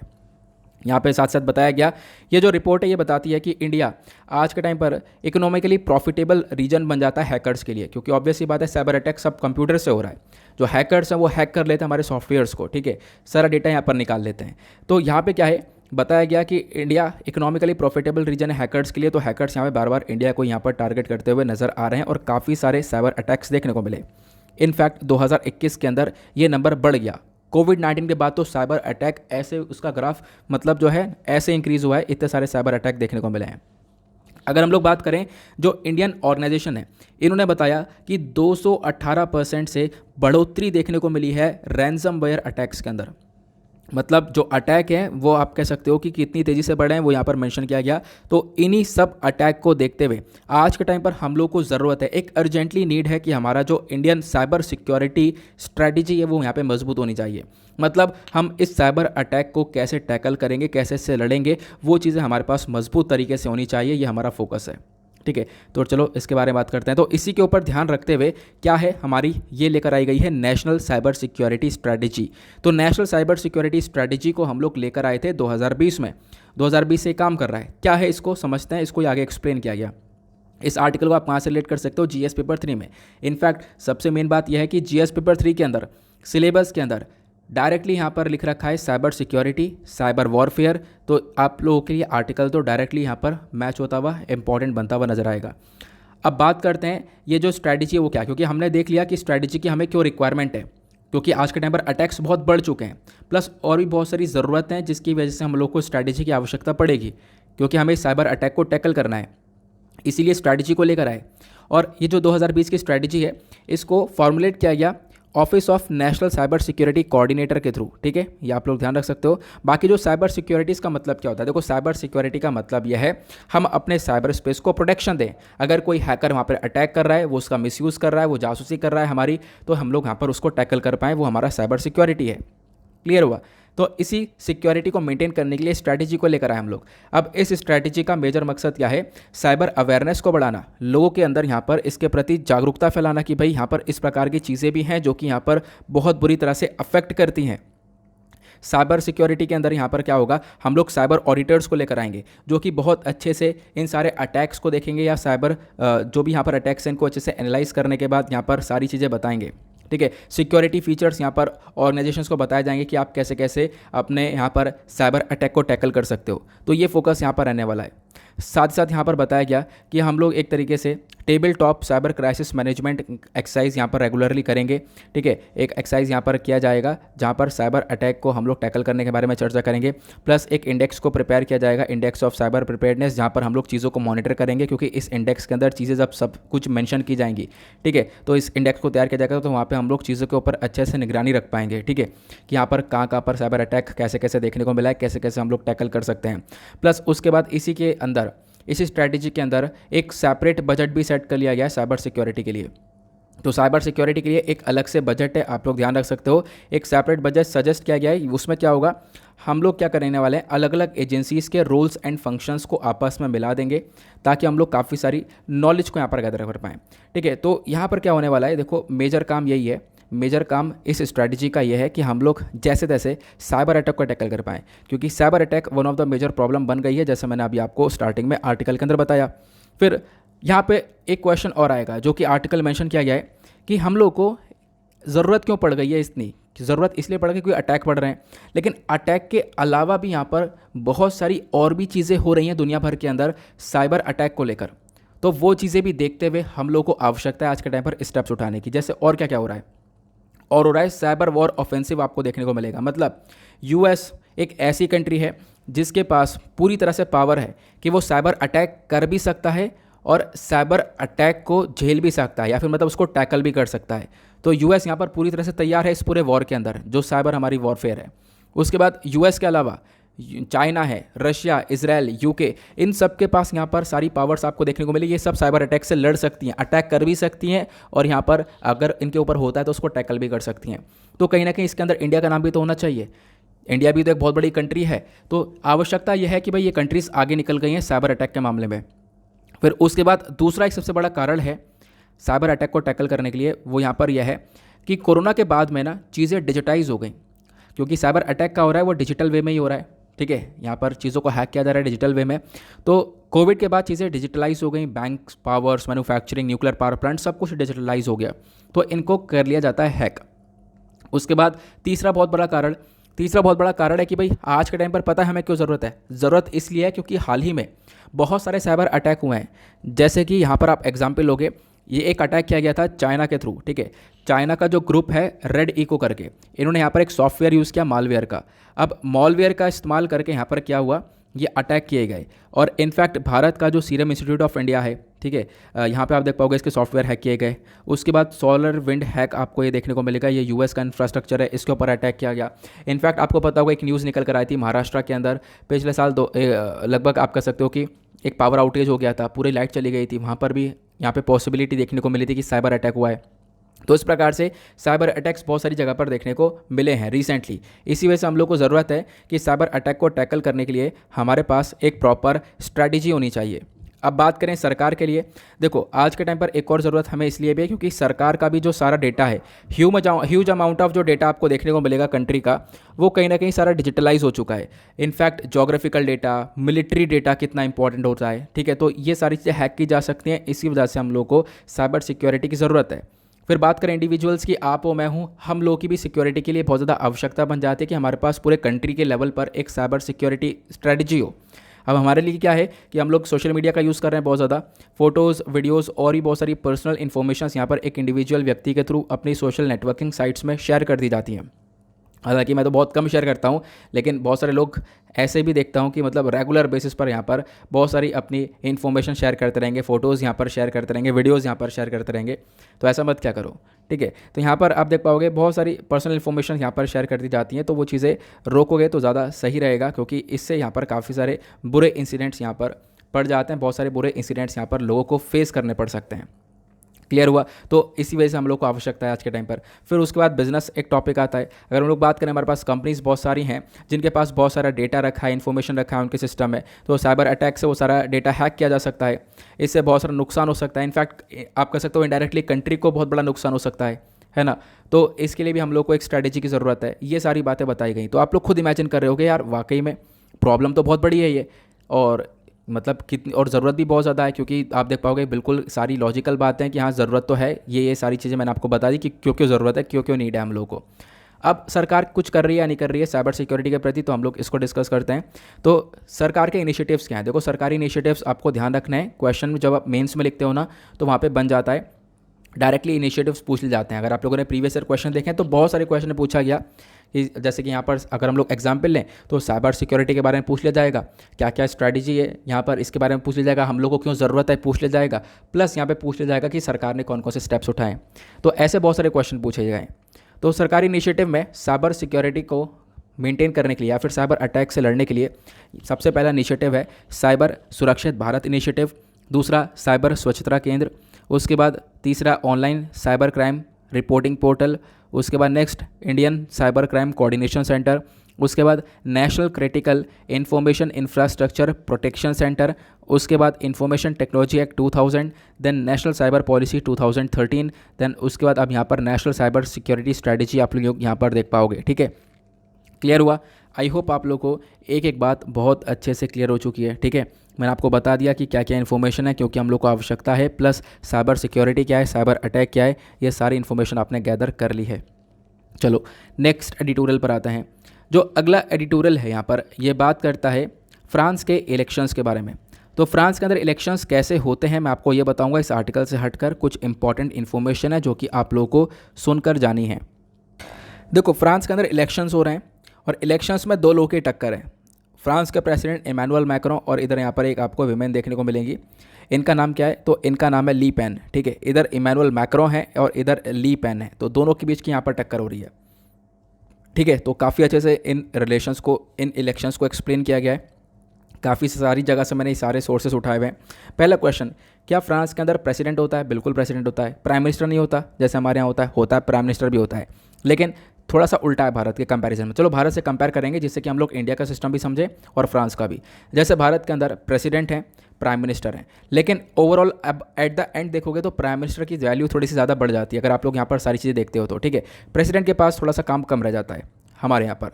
यहाँ पे साथ साथ बताया गया, ये जो रिपोर्ट है ये बताती है कि इंडिया आज के टाइम पर इकोनॉमिकली प्रॉफिटेबल रीजन बन जाता है हैकर्स के लिए, क्योंकि ऑब्वियसली बात है साइबर अटैक सब कंप्यूटर से हो रहा है। जो हैकर्स हैं वो हैक कर लेते हैं हमारे सॉफ्टवेयर्स को, ठीक है, सारा डेटा यहाँ पर निकाल लेते हैं। तो यहाँ पे क्या है बताया गया कि इंडिया इकोनॉमिकली प्रॉफिटेबल रीजन है हैकर्स के लिए, तो हैकर्स यहाँ पे बार बार इंडिया को यहाँ पर टारगेट करते हुए नजर आ रहे हैं और काफ़ी सारे साइबर अटैक्स देखने को मिले। इनफैक्ट 2021 के अंदर ये नंबर बढ़ गया। कोविड-19 के बाद तो साइबर अटैक ऐसे उसका ग्राफ मतलब जो है ऐसे इंक्रीज़ हुआ है, इतने सारे साइबर अटैक देखने को मिले हैं। अगर हम लोग बात करें जो इंडियन ऑर्गेनाइजेशन है, इन्होंने बताया कि 218% से बढ़ोतरी देखने को मिली है रैंसमवेयर अटैक्स के अंदर। मतलब जो अटैक है वो आप कह सकते हो कि कितनी तेज़ी से बढ़े हैं वो यहाँ पर मेंशन किया गया। तो इन्हीं सब अटैक को देखते हुए आज के टाइम पर हम लोग को ज़रूरत है, एक अर्जेंटली नीड है कि हमारा जो इंडियन साइबर सिक्योरिटी स्ट्रैटेजी है वो यहाँ पे मजबूत होनी चाहिए। मतलब हम इस साइबर अटैक को कैसे टैकल करेंगे, कैसे इससे लड़ेंगे, वो चीज़ें हमारे पास मजबूत तरीके से होनी चाहिए, ये हमारा फोकस है। ठीक है, तो चलो इसके बारे में बात करते हैं। तो इसी के ऊपर ध्यान रखते हुए क्या है हमारी ये लेकर आई गई है नेशनल साइबर सिक्योरिटी स्ट्रैटेजी। तो नेशनल साइबर सिक्योरिटी स्ट्रैटेजी को हम लोग लेकर आए थे 2020 में। 2020 से काम कर रहा है, क्या है इसको समझते हैं, इसको आगे एक्सप्लेन किया गया। इस आर्टिकल को आप कहाँ से रिलेट कर सकते हो, जीएस पेपर 3 में। इनफैक्ट सबसे मेन बात यह है कि जीएस पेपर 3 के अंदर सिलेबस के अंदर डायरेक्टली यहाँ पर लिख रखा है साइबर सिक्योरिटी, साइबर वॉरफेयर। तो आप लोगों के लिए आर्टिकल तो डायरेक्टली यहाँ पर मैच होता हुआ इंपॉर्टेंट बनता हुआ नजर आएगा। अब बात करते हैं ये जो स्ट्रैटेजी है वो क्या, क्योंकि हमने देख लिया कि स्ट्रैटेजी की हमें क्यों रिक्वायरमेंट है, क्योंकि आज के टाइम पर अटैक्स बहुत बढ़ चुके हैं, प्लस और भी बहुत सारी ज़रूरतें हैं जिसकी वजह से हम लोग को स्ट्रैटेजी की आवश्यकता पड़ेगी, क्योंकि हमें साइबर अटैक को टैकल करना है, इसीलिए स्ट्रैटेजी को लेकर आए। और ये जो 2020 की स्ट्रैटेजी है इसको फॉर्मुलेट किया गया office of national cyber security coordinator के थ्रू। ठीक है, ये आप लोग ध्यान रख सकते हो। बाकी जो साइबर सिक्योरिटीज़ का मतलब क्या होता है, देखो साइबर सिक्योरिटी का मतलब यह है हम अपने साइबर स्पेस को प्रोटेक्शन दें। अगर कोई हैकर वहाँ पर अटैक कर रहा है, वो उसका मिसयूज़ कर रहा है, वो जासूसी कर रहा है हमारी, तो हम लोग यहाँ पर उसको टैकल कर पाएँ, वो हमारा साइबर सिक्योरिटी है। क्लियर हुआ। तो इसी सिक्योरिटी को मेंटेन करने के लिए स्ट्रैटेजी को लेकर आए हम लोग। अब इस स्ट्रैटेजी का मेजर मकसद क्या है, साइबर अवेयरनेस को बढ़ाना, लोगों के अंदर यहाँ पर इसके प्रति जागरूकता फैलाना कि भाई यहाँ पर इस प्रकार की चीज़ें भी हैं जो कि यहाँ पर बहुत बुरी तरह से अफेक्ट करती हैं। साइबर सिक्योरिटी के अंदर यहाँ पर क्या होगा, हम लोग साइबर ऑडिटर्स को लेकर आएंगे जो कि बहुत अच्छे से इन सारे अटैक्स को देखेंगे, या साइबर जो भी यहाँ पर अटैक्स हैं इनको अच्छे से एनालाइज करने के बाद यहाँ पर सारी चीज़ें बताएंगे। ठीक है, सिक्योरिटी फीचर्स यहाँ पर ऑर्गेनाइजेशंस को बताए जाएंगे कि आप कैसे कैसे अपने यहाँ पर साइबर अटैक को टैकल कर सकते हो। तो ये फोकस यहाँ पर रहने वाला है। साथ ही साथ यहाँ पर बताया गया कि हम लोग एक तरीके से table top cyber crisis management exercise यहाँ पर रेगुलरली करेंगे। ठीक है, एक एक्सरसाइज यहाँ पर किया जाएगा जहाँ पर साइबर अटैक को हम लोग टैकल करने के बारे में चर्चा करेंगे, प्लस एक इंडेक्स को प्रिपेयर किया जाएगा, इंडेक्स ऑफ साइबर प्रिपेयर्डनेस, जहाँ पर हम लोग चीज़ों को मॉनिटर करेंगे, क्योंकि इस इंडेक्स के अंदर चीज़ें जब सब कुछ मेंशन की जाएंगी, ठीक है, तो इस इंडेक्स को तैयार किया जाएगा, तो वहाँ पर हम लोग चीज़ों के ऊपर अच्छे से निगरानी रख पाएंगे। ठीक है, कि यहाँ पर कहाँ पर साइबर अटैक कैसे कैसे देखने को मिला है, कैसे कैसे हम लोग टैकल कर सकते हैं। प्लस उसके बाद इसी के अंदर इसी स्ट्रैटेजी के अंदर एक सेपरेट बजट भी सेट कर लिया गया है साइबर सिक्योरिटी के लिए। तो साइबर सिक्योरिटी के लिए एक अलग से बजट है, आप लोग ध्यान रख सकते हो। एक सेपरेट बजट सजेस्ट किया गया है। उसमें क्या होगा, हम लोग क्या करने वाले हैं, अलग अलग एजेंसीज़ के रोल्स एंड फंक्शंस को आपस में मिला देंगे ताकि हम लोग काफ़ी सारी नॉलेज को यहाँ पर गैदर कर पाएँ। ठीक है, तो यहाँ पर क्या होने वाला है, देखो मेजर काम यही है, मेजर काम इस स्ट्रैटेजी का यह है कि हम लोग जैसे तैसे साइबर अटैक को टैकल कर पाएँ, क्योंकि cyber attack one of the major problem बन गई है, जैसे मैंने अभी आपको स्टार्टिंग में आर्टिकल के अंदर बताया। फिर यहाँ पे एक क्वेश्चन और आएगा जो कि आर्टिकल मेंशन किया गया है कि हम लोग को ज़रूरत क्यों पड़ गई है, इतनी ज़रूरत इसलिए पड़ गई क्योंकि अटैक बढ़ रहे हैं, लेकिन अटैक के अलावा भी यहाँ पर बहुत सारी और भी चीज़ें हो रही हैं दुनिया भर के अंदर साइबर अटैक को लेकर। तो वो चीज़ें भी देखते हुए हम लोग को आवश्यकता है आज के टाइम पर स्टेप्स उठाने की। जैसे और क्या क्या हो रहा है, और हो रहा है साइबर वॉर ऑफेंसिव आपको देखने को मिलेगा। मतलब यूएस एक ऐसी कंट्री है जिसके पास पूरी तरह से पावर है कि वो साइबर अटैक कर भी सकता है और साइबर अटैक को झेल भी सकता है, या फिर मतलब उसको टैकल भी कर सकता है। तो यूएस यहाँ पर पूरी तरह से तैयार है इस पूरे वॉर के अंदर, जो साइबर हमारी वॉरफेयर है। उसके बाद यूएस के अलावा चाइना है, रशिया, इजराइल, यूके, इन सब के पास यहाँ पर सारी पावर्स आपको देखने को मिली। ये सब साइबर अटैक से लड़ सकती हैं, अटैक कर भी सकती हैं, और यहाँ पर अगर इनके ऊपर होता है तो उसको टैकल भी कर सकती हैं। तो कहीं ना कहीं इसके अंदर इंडिया का नाम भी तो होना चाहिए। इंडिया भी तो एक बहुत बड़ी कंट्री है, तो आवश्यकता यह है कि भाई ये कंट्रीज आगे निकल गई हैं साइबर अटैक के मामले में। फिर उसके बाद दूसरा एक सबसे बड़ा कारण है साइबर अटैक को टैकल करने के लिए, वो यहाँ पर यह है कि कोरोना के बाद में ना चीज़ें डिजिटाइज हो गई, क्योंकि साइबर अटैक का हो रहा है वो डिजिटल वे में ही हो रहा है। ठीक है, यहाँ पर चीज़ों को हैक किया जा रहा है डिजिटल वे में। तो कोविड के बाद चीज़ें डिजिटलाइज हो गई, bank powers, manufacturing, nuclear power plant, सब कुछ डिजिटलाइज हो गया, तो इनको कर लिया जाता है हैक। उसके बाद तीसरा बहुत बड़ा कारण है कि भाई आज के टाइम पर पता है हमें क्यों ज़रूरत है। ज़रूरत इसलिए है क्योंकि हाल ही में बहुत सारे साइबर अटैक हुए हैं। जैसे कि यहाँ पर आप एग्जाम्पल लोगे, ये एक अटैक किया गया था चाइना के थ्रू, ठीक है। चाइना का जो ग्रुप है रेड इको करके, इन्होंने यहाँ पर एक सॉफ्टवेयर यूज़ किया मालवेयर का। अब मालवेयर का इस्तेमाल करके यहाँ पर क्या हुआ, ये अटैक किए गए। और इनफैक्ट भारत का जो सीरम इंस्टीट्यूट ऑफ इंडिया है, ठीक है, यहाँ पे आप देख पाओगे इसके सॉफ्टवेयर हैक किए गए। उसके बाद सोलर विंड हैक आपको ये देखने को मिलेगा, ये यूएस का इंफ्रास्ट्रक्चर है, इसके ऊपर अटैक किया गया। इनफैक्ट आपको पता होगा एक न्यूज़ निकल कर आई थी महाराष्ट्र के अंदर पिछले साल लगभग आप कह सकते हो कि एक पावर आउटेज हो गया था, पूरी लाइट चली गई थी, वहाँ पर भी यहाँ पे पॉसिबिलिटी देखने को मिली थी कि साइबर अटैक हुआ है। तो इस प्रकार से साइबर अटैक्स बहुत सारी जगह पर देखने को मिले हैं रिसेंटली। इसी वजह से हम लोग को ज़रूरत है कि साइबर अटैक को टैकल करने के लिए हमारे पास एक प्रॉपर स्ट्रैटेजी होनी चाहिए। अब बात करें सरकार के लिए, देखो आज के टाइम पर एक और ज़रूरत हमें इसलिए भी है क्योंकि सरकार का भी जो सारा डेटा है, ह्यूज अमाउंट ऑफ जो डेटा आपको देखने को मिलेगा कंट्री का, वो कहीं ना कहीं सारा डिजिटलाइज हो चुका है। In fact geographical data, military data कितना इंपॉर्टेंट होता है, ठीक है। तो ये सारी चीज़ें हैक की जा सकती हैं, इसी वजह से हम लोग को साइबर सिक्योरिटी की ज़रूरत है। फिर बात करें इंडिविजुअल्स की, आप हो मैं हूँ, हम लोग की भी सिक्योरिटी के लिए बहुत ज़्यादा आवश्यकता बन जाती है कि हमारे पास पूरे कंट्री के लेवल पर एक साइबर सिक्योरिटी स्ट्रेटजी हो। अब हमारे लिए क्या है कि हम लोग सोशल मीडिया का यूज़ कर रहे हैं बहुत ज़्यादा, फोटोज़, वीडियोज़ और भी बहुत सारी पर्सनल इन्फॉर्मेशंस यहाँ पर एक इंडिविजुअल व्यक्ति के थ्रू अपनी सोशल नेटवर्किंग साइट्स में शेयर कर दी जाती हैं। हालांकि मैं तो बहुत कम शेयर करता हूँ, लेकिन बहुत सारे लोग ऐसे भी देखता हूँ कि मतलब रेगुलर बेसिस पर यहाँ पर बहुत सारी अपनी इन्फॉर्मेशन शेयर करते रहेंगे, फ़ोटोज़ यहाँ पर शेयर करते रहेंगे, वीडियोज़ यहाँ पर शेयर करते रहेंगे। तो ऐसा मत क्या करो, ठीक है। तो यहाँ पर आप देख पाओगे बहुत सारी पर्सनल इन्फॉर्मेशन यहाँ पर शेयर कर दी जाती हैं, तो वो चीज़ें रोकोगे तो ज़्यादा सही रहेगा, क्योंकि इससे यहाँ पर काफ़ी सारे बुरे इंसिडेंट्स यहाँ पर पड़ जाते हैं, बहुत सारे बुरे इंसिडेंट्स यहाँ पर लोगों को फेस करने पड़ सकते हैं। क्लियर हुआ। तो इसी वजह से हम लोग को आवश्यकता है आज के टाइम पर। फिर उसके बाद बिजनेस एक टॉपिक आता है। अगर हम लोग बात करें, हमारे पास कंपनीज बहुत सारी हैं जिनके पास बहुत सारा डेटा रखा है, इन्फॉर्मेशन रखा है उनके सिस्टम में, तो साइबर अटैक से वो सारा डेटा हैक किया जा सकता है। इससे बहुत सारा नुकसान हो सकता है। इनफैक्ट आप कह सकते हो इनडायरेक्टली कंट्री को बहुत बड़ा नुकसान हो सकता है ना। तो इसके लिए भी हम लोग को एक स्ट्रैटेजी की ज़रूरत है। ये सारी बातें बताई गई, तो आप लोग खुद इमेजिन कर रहे हो कि यार वाकई में प्रॉब्लम तो बहुत बड़ी है ये, और मतलब कितनी, और ज़रूरत भी बहुत ज़्यादा है, क्योंकि आप देख पाओगे बिल्कुल सारी लॉजिकल बातें हैं कि हाँ ज़रूरत तो है, ये सारी चीज़ें मैंने आपको बता दी कि क्यों क्यों ज़रूरत है, क्यों क्यों नीड है हम लोगों को। अब सरकार कुछ कर रही है या नहीं कर रही है साइबर सिक्योरिटी के प्रति, तो हम लोग इसको डिस्कस करते हैं। तो सरकार के इनिशिएटिव्स क्या हैं? देखो सरकारी इनिशिएटिव्स आपको ध्यान रखना है, क्वेश्चन में जब आप मेंस में लिखते हो ना, तो वहाँ पे बन जाता है डायरेक्टली इनिशिएटिव्स पूछ ले जाते हैं। अगर आप लोगों ने प्रीवियस ईयर क्वेश्चन देखें तो बहुत सारे क्वेश्चन पूछा गया कि जैसे कि यहाँ पर अगर हम लोग एग्जाम्पल लें तो साइबर सिक्योरिटी के बारे में पूछ लिया जाएगा, क्या क्या स्ट्रैटेजी है यहाँ पर इसके बारे में पूछ लिया जाएगा, हम लोग को क्यों ज़रूरत है पूछ लिया जाएगा, प्लस यहाँ पे पूछ लिया जाएगा कि सरकार ने कौन कौन से स्टेप्स उठाए। तो ऐसे बहुत सारे क्वेश्चन पूछे गए। तो सरकारी इनिशिएटिव में साइबर सिक्योरिटी को मेंटेन करने के लिए या फिर साइबर अटैक से लड़ने के लिए सबसे पहला इनिशिएटिव है साइबर सुरक्षित भारत इनिशिएटिव, दूसरा साइबर स्वच्छता केंद्र, उसके बाद तीसरा online cyber crime reporting portal, उसके बाद next Indian cyber crime coordination centre, उसके बाद national critical information infrastructure protection centre, उसके बाद information technology act 2000, then national cyber policy 2013, then उसके बाद अब यहाँ पर नेशनल साइबर सिक्योरिटी स्ट्रैटेजी आप लोग यहाँ पर देख पाओगे। ठीक है, क्लियर हुआ। आई होप आप लोग को एक एक बात बहुत अच्छे से क्लियर हो चुकी है। ठीक है, मैंने आपको बता दिया कि क्या क्या इन्फॉर्मेशन है, क्योंकि हम लोग को आवश्यकता है, प्लस साइबर सिक्योरिटी क्या है, साइबर अटैक क्या है, ये सारी इन्फॉर्मेशन आपने गैदर कर ली है। चलो नेक्स्ट एडिटोरियल पर आते हैं। जो अगला एडिटोरियल है यहाँ पर ये बात करता है फ्रांस के इलेक्शंस के बारे में। तो फ्रांस के अंदर इलेक्शंस कैसे होते हैं मैं आपको ये बताऊंगा। इस आर्टिकल से हटकर कुछ इंपॉर्टेंट इन्फॉर्मेशन है जो कि आप लोगों को सुनकर जानी है। देखो फ्रांस के अंदर इलेक्शंस हो रहे हैं और इलेक्शंस में दो लोगों की टक्कर है, फ्रांस के प्रेसिडेंट इमैनुअल मैक्रों और इधर यहाँ पर एक आपको विमेन देखने को मिलेंगी। इनका नाम क्या है? तो इनका नाम है ली पेन। ठीक है, इधर इमैनुअल मैक्रों है और इधर ली पेन है, तो दोनों के बीच की यहाँ पर टक्कर हो रही है। ठीक है, तो काफ़ी अच्छे से इन रिलेशंस को, इन इलेक्शंस को एक्सप्लेन किया गया है। काफ़ी सारी जगह से मैंने ये सारे सोर्सेस उठाए हुए हैं। पहला क्वेश्चन, क्या फ्रांस के अंदर प्रेसिडेंट होता है? बिल्कुल प्रेसिडेंट होता है। प्राइम मिनिस्टर नहीं होता जैसे हमारे यहाँ होता है प्राइम मिनिस्टर भी होता है, लेकिन थोड़ा सा उल्टा है भारत के कंपैरिजन में। चलो भारत से कंपेयर करेंगे जिससे कि हम लोग इंडिया का सिस्टम भी समझें और फ्रांस का भी। जैसे भारत के अंदर प्रेसिडेंट हैं, प्राइम मिनिस्टर हैं, लेकिन ओवरऑल अब एट द एंड देखोगे तो प्राइम मिनिस्टर की वैल्यू थोड़ी सी ज़्यादा बढ़ जाती है अगर आप लोग यहाँ पर सारी चीज़ें देखते हो तो। ठीक है, प्रेसिडेंट के पास थोड़ा सा काम कम रह जाता है हमारे यहाँ पर।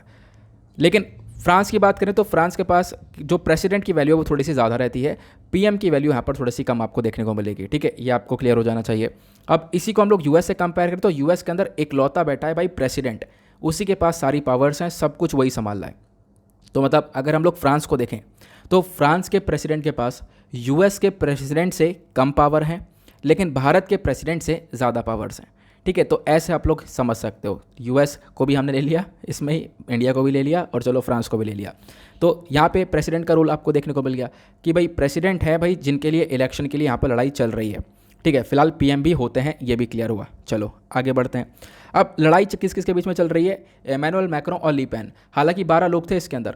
लेकिन फ्रांस की बात करें तो फ्रांस के पास जो प्रेसिडेंट की वैल्यू है वो थोड़ी सी ज़्यादा रहती है, पीएम की वैल्यू यहाँ पर थोड़ी सी कम आपको देखने को मिलेगी, ठीक है, ये आपको क्लियर हो जाना चाहिए। अब इसी को हम लोग यूएस से कंपेयर करें तो यूएस के अंदर इकलौता बैठा है भाई प्रेसिडेंट, उसी के पास सारी पावर्स हैं, सब कुछ वही संभाल रहा है। तो मतलब अगर हम लोग फ्रांस को देखें तो फ्रांस के प्रेसिडेंट के पास यूएस के प्रेसिडेंट से कम पावर हैं, लेकिन भारत के प्रेसिडेंट से ज़्यादा पावर्स हैं, ठीक है। तो ऐसे आप लोग समझ सकते हो, यूएस को भी हमने ले लिया इसमें ही, इंडिया को भी ले लिया और चलो फ्रांस को भी ले लिया। तो यहाँ पे प्रेसिडेंट का रोल आपको देखने को मिल गया कि भाई प्रेसिडेंट है भाई जिनके लिए इलेक्शन के लिए यहाँ पर लड़ाई चल रही है, ठीक है। फिलहाल पीएम भी होते हैं, ये भी क्लियर हुआ। चलो आगे बढ़ते हैं। अब लड़ाई किस किस के बीच में चल रही है, इमैनुअल मैक्रों और ली पेन। हालांकि 12 लोग थे इसके अंदर,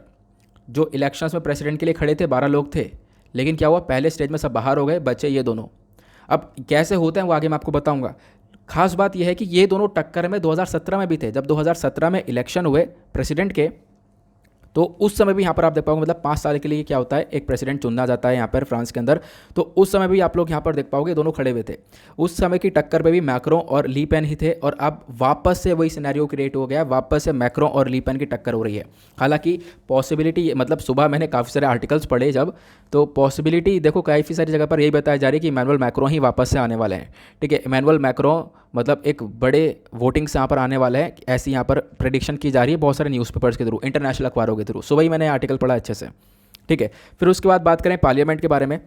जो इलेक्शंस में प्रेसिडेंट के लिए खड़े थे 12 लोग थे, लेकिन क्या हुआ पहले स्टेज में सब बाहर हो गए, बचे ये दोनों। अब कैसे होते हैं वो आगे मैं आपको बताऊंगा। खास बात यह है कि ये दोनों टक्कर में 2017 में भी थे, जब 2017 में इलेक्शन हुए प्रेसिडेंट के, तो उस समय भी यहाँ पर आप देख पाओगे, मतलब 5 साल के लिए क्या होता है एक प्रेसिडेंट चुना जाता है यहाँ पर फ्रांस के अंदर, तो उस समय भी आप लोग यहाँ पर देख पाओगे दोनों खड़े हुए थे। उस समय की टक्कर पे भी मैक्रों और ली पेन ही थे, और अब वापस से वही सिनेरियो क्रिएट हो गया, वापस से मैक्रों और ली पेन की टक्कर हो रही है। हालांकि पॉसिबिलिटी, मतलब सुबह मैंने काफ़ी सारे आर्टिकल्स पढ़े जब, तो पॉसिबिलिटी देखो काफ़ी सारी जगह पर यही बताया जा रही है कि इमैनुअल मैक्रों ही वापस से आने वाले हैं, ठीक है। इमैनुअल मैक्रों मतलब एक बड़े वोटिंग से यहाँ पर आने वाला है, ऐसी यहाँ पर प्रेडिक्शन की जा रही है बहुत सारे न्यूज़पेपर्स के थ्रू, इंटरनेशनल अखबारों के थ्रू। सुबह ही मैंने आर्टिकल पढ़ा अच्छे से, ठीक है। फिर उसके बाद बात करें पार्लियामेंट के बारे में,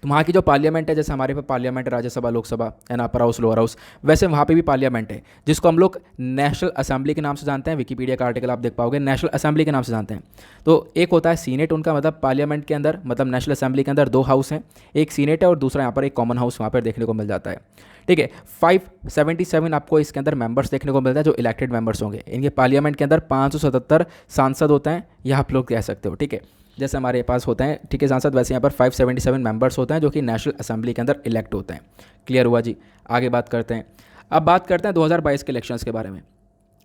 तो वहाँ की जो पार्लियामेंट है, जैसे हमारे पे पार्लियामेंट है Rajya Sabha, Lok Sabha and upper house, lower house, वैसे वहाँ पे भी पार्लियामेंट है जिसको हम लोग नेशनल असेंबली के नाम से जानते हैं। विकीपीडिया का आर्टिकल आप देख पाओगे, नेशनल असेंबली के नाम से जानते हैं। तो एक होता है सीनेट उनका, मतलब पार्लियामेंट के अंदर, मतलब नेशनल असेंबली के अंदर 2 हाउस हैं, एक सीनेट है और दूसरा यहाँ पर एक कॉमन हाउस वहाँ पर देखने को मिल जाता है, ठीक है। 577 आपको इसके अंदर मेंबर्स देखने को मिलता है जो इलेक्टेड मेंबर्स होंगे। इनके पार्लियामेंट के अंदर 577 सांसद होते हैं, यह आप लोग कह सकते हो, ठीक है। जैसे हमारे पास होते हैं, ठीक है, सांसद, वैसे यहाँ पर 577 मेंबर्स होते हैं जो कि नेशनल असेंबली के अंदर इलेक्ट होते हैं। क्लियर हुआ जी। आगे बात करते हैं। अब बात करते हैं 2022 के इलेक्शंस के बारे में।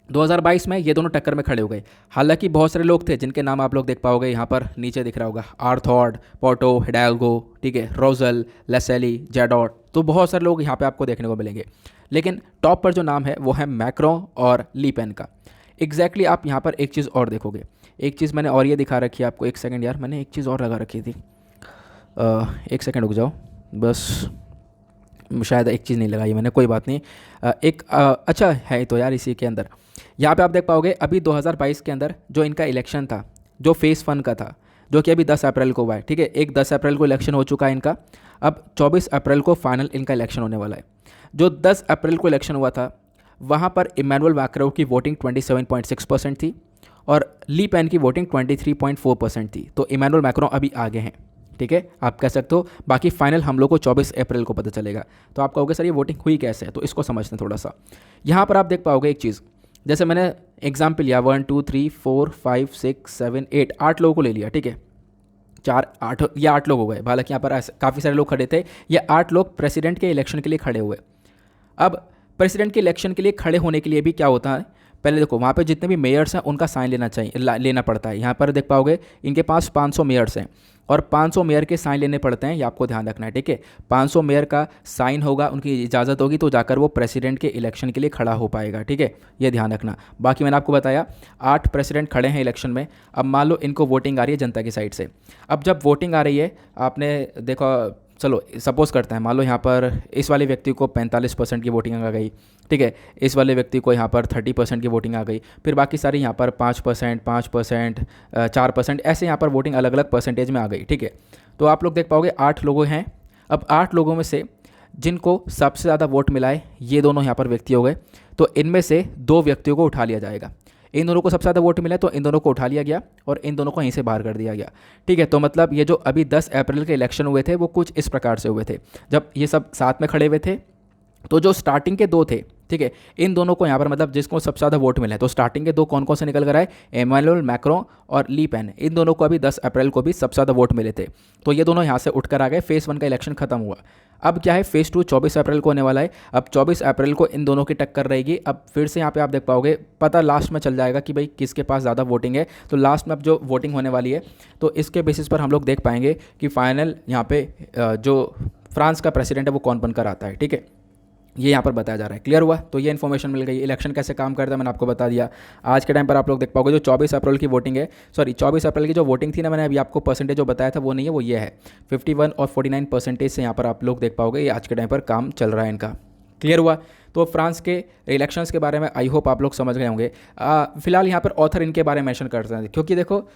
2022 में ये दोनों टक्कर में खड़े हो गए। हालांकि बहुत सारे लोग थे जिनके नाम आप लोग देख पाओगे, यहाँ पर नीचे दिख रहा होगा, आर्थॉड, पोर्टो, हिडाल्गो, ठीक है, रोजल, लेसेली, जेडॉट, तो बहुत सारे लोग यहाँ पे आपको देखने को मिलेंगे। लेकिन टॉप पर जो नाम है वो है मैक्रों और ली पेन का। एग्जैक्टली आप यहाँ पर एक चीज़ और देखोगे, एक चीज़ मैंने और ये दिखा रखी है आपको, एक सेकंड यार, मैंने एक चीज़ और लगा रखी थी, एक सेकंड रुक जाओ बस, शायद एक चीज़ नहीं लगाई मैंने, कोई बात नहीं। अच्छा है तो यार, इसी के अंदर यहाँ पे आप देख पाओगे अभी 2022 के अंदर जो इनका इलेक्शन था, जो फेज़ 1 का था, जो कि अभी 10 अप्रैल को हुआ है, ठीक है। एक 10 अप्रैल को इलेक्शन हो चुका है इनका, अब 24 अप्रैल को फाइनल इनका इलेक्शन होने वाला है। जो 10 अप्रैल को इलेक्शन हुआ था वहाँ पर इमैनुअल मैक्रों की वोटिंग 27.6% थी और ली पेन की वोटिंग 23.4% थी। तो इमैनुअल मैक्रों अभी आगे हैं, ठीक है, आप कह सकते हो। बाकी फाइनल हम लोग को 24 अप्रैल को पता चलेगा। तो आप कहोगे सर ये वोटिंग हुई कैसे है, तो इसको समझते हैं थोड़ा सा। यहाँ पर आप देख पाओगे एक चीज़, जैसे मैंने एग्जाम्पल लिया 1 2 3 4 5 6 7 8 8 लोगों को ले लिया, ठीक है, 8 लोग हो गए। हालांकि यहाँ पर काफ़ी सारे लोग खड़े थे, ये 8 लोग प्रेसिडेंट के इलेक्शन के लिए खड़े हुए। अब प्रेसिडेंट के इलेक्शन के लिए खड़े होने के लिए भी क्या होता है, पहले देखो वहाँ पे जितने भी मेयर्स हैं उनका साइन लेना पड़ता है। यहाँ पर देख पाओगे इनके पास 500 मेयर्स हैं और 500 मेयर के साइन लेने पड़ते हैं, ये आपको ध्यान रखना है, ठीक है। 500 मेयर का साइन होगा, उनकी इजाज़त होगी तो जाकर वो प्रेसिडेंट के इलेक्शन के लिए खड़ा हो पाएगा, ठीक है, ये ध्यान रखना। बाकी मैंने आपको बताया 8 प्रेसिडेंट खड़े हैं इलेक्शन में। अब मान लो इनको वोटिंग आ रही है जनता की साइड से। अब जब वोटिंग आ रही है, आपने देखो, चलो सपोज करते हैं, मान लो यहाँ पर इस वाले व्यक्ति को 45% की वोटिंग आ गई, ठीक है, इस वाले व्यक्ति को यहाँ पर 30% की वोटिंग आ गई, फिर बाकी सारी यहाँ पर 5%, 5%, 4%, ऐसे यहाँ पर वोटिंग अलग अलग परसेंटेज में आ गई, ठीक है। तो आप लोग देख पाओगे 8 लोग हैं। अब 8 लोगों में से जिनको सबसे ज़्यादा वोट मिला है, ये दोनों यहाँ पर व्यक्ति हो गए, तो इनमें से 2 व्यक्तियों को उठा लिया जाएगा। इन दोनों को सबसे ज़्यादा वोट मिला तो इन दोनों को उठा लिया गया और इन दोनों को यहीं से बाहर कर दिया गया, ठीक है। तो मतलब ये जो अभी 10 अप्रैल के इलेक्शन हुए थे वो कुछ इस प्रकार से हुए थे। जब ये सब साथ में खड़े हुए थे तो जो स्टार्टिंग के 2 थे, ठीक है, इन दोनों को यहाँ पर मतलब जिसको सबसे ज़्यादा वोट मिले, तो स्टार्टिंग के 2 कौन कौन से निकल कर आए, इमैनुअल मैक्रों और ली पेन, इन दोनों को अभी 10 अप्रैल को भी सबसे ज़्यादा वोट मिले थे। तो ये दोनों यहाँ से उठकर आ गए, फेज़ 1 का इलेक्शन खत्म हुआ। अब क्या है, फेज़ 2 24 अप्रैल को होने वाला है। अब 24 अप्रैल को इन दोनों की टक्कर रहेगी। अब फिर से यहाँ पे आप देख पाओगे, पता लास्ट में चल जाएगा कि भाई किसके पास ज़्यादा वोटिंग है। तो लास्ट में अब जो वोटिंग होने वाली है तो इसके बेसिस पर हम लोग देख पाएंगे कि फाइनल यहाँ पे जो फ्रांस का प्रेसिडेंट है वो कौन बनकर आता है, ठीक है। ये यहाँ पर बताया जा रहा है। क्लियर हुआ? तो ये इन्फॉर्मेशन मिल गई। इलेक्शन कैसे काम करता है मैंने आपको बता दिया। आज के टाइम पर आप लोग देख पाओगे जो 24 अप्रैल की वोटिंग है, सॉरी 24 अप्रैल की जो वोटिंग थी ना, मैंने अभी आपको परसेंटेज जो बताया था वो नहीं है, वो ये है 51 और 49% से यहाँ पर आप लोग देख पाओगे ये आज के टाइम पर काम चल रहा है इनका। क्लियर हुआ? तो फ्रांस के इलेक्शंस के बारे में आई होप आप लोग समझ गए होंगे। फिलहाल यहाँ पर ऑथर इनके बारे में मेंशन करते हैं, क्योंकि देखो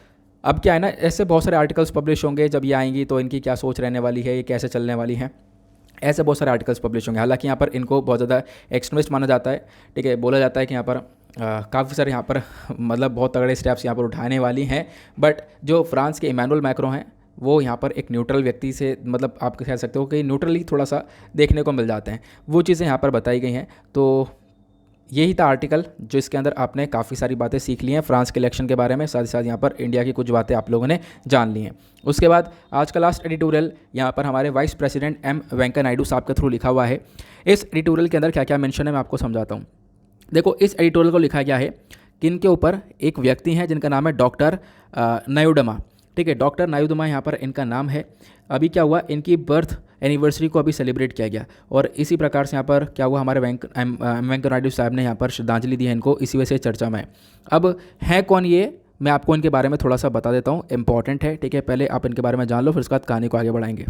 अब क्या है ना, ऐसे बहुत सारे आर्टिकल्स पब्लिश होंगे जब ये आएंगी तो इनकी क्या सोच रहने वाली है, ये कैसे चलने वाली है, ऐसे बहुत सारे आर्टिकल्स पब्लिश होंगे। हालांकि यहाँ पर इनको बहुत ज़्यादा एक्सट्रीमिस्ट माना जाता है, ठीक है। बोला जाता है कि यहाँ पर काफ़ी सारे यहाँ पर मतलब बहुत तगड़े स्टेप्स यहाँ पर उठाने वाली हैं। बट जो फ्रांस के इमैनुअल मैक्रों हैं वो यहाँ पर एक न्यूट्रल व्यक्ति से, मतलब आप कह सकते हो कि न्यूट्रली थोड़ा सा देखने को मिल जाते हैं, वो चीज़ें यहाँ पर बताई गई हैं। तो यही था आर्टिकल जो इसके अंदर आपने काफ़ी सारी बातें सीख ली हैं फ्रांस के इलेक्शन के बारे में, साथ ही साथ यहाँ पर इंडिया की कुछ बातें आप लोगों ने जान ली हैं। उसके बाद आज का लास्ट एडिटोरियल यहाँ पर हमारे vice president M Venkaiah Naidu साहब के थ्रू लिखा हुआ है। इस एडिटोरियल के अंदर क्या क्या मेंशन है मैं आपको समझाता हूँ। देखो इस एडिटोरियल को लिखा गया है किन के ऊपर, एक व्यक्ति हैं जिनका नाम है डॉक्टर नायुडमा, ठीक है। डॉक्टर नायुडमा यहाँ पर इनका नाम है। अभी क्या हुआ, इनकी बर्थ एनिवर्सरी को अभी सेलिब्रेट किया गया और इसी प्रकार से यहाँ पर क्या हुआ, हमारे वेंकैया नायडू साहब ने यहाँ पर श्रद्धांजलि दी है इनको, इसी वजह से चर्चा में है। अब है कौन ये, मैं आपको इनके बारे में थोड़ा सा बता देता हूँ, इंपॉर्टेंट है, ठीक है। पहले आप इनके बारे में जान लो, फिर उसके बाद कहानी को आगे बढ़ाएंगे।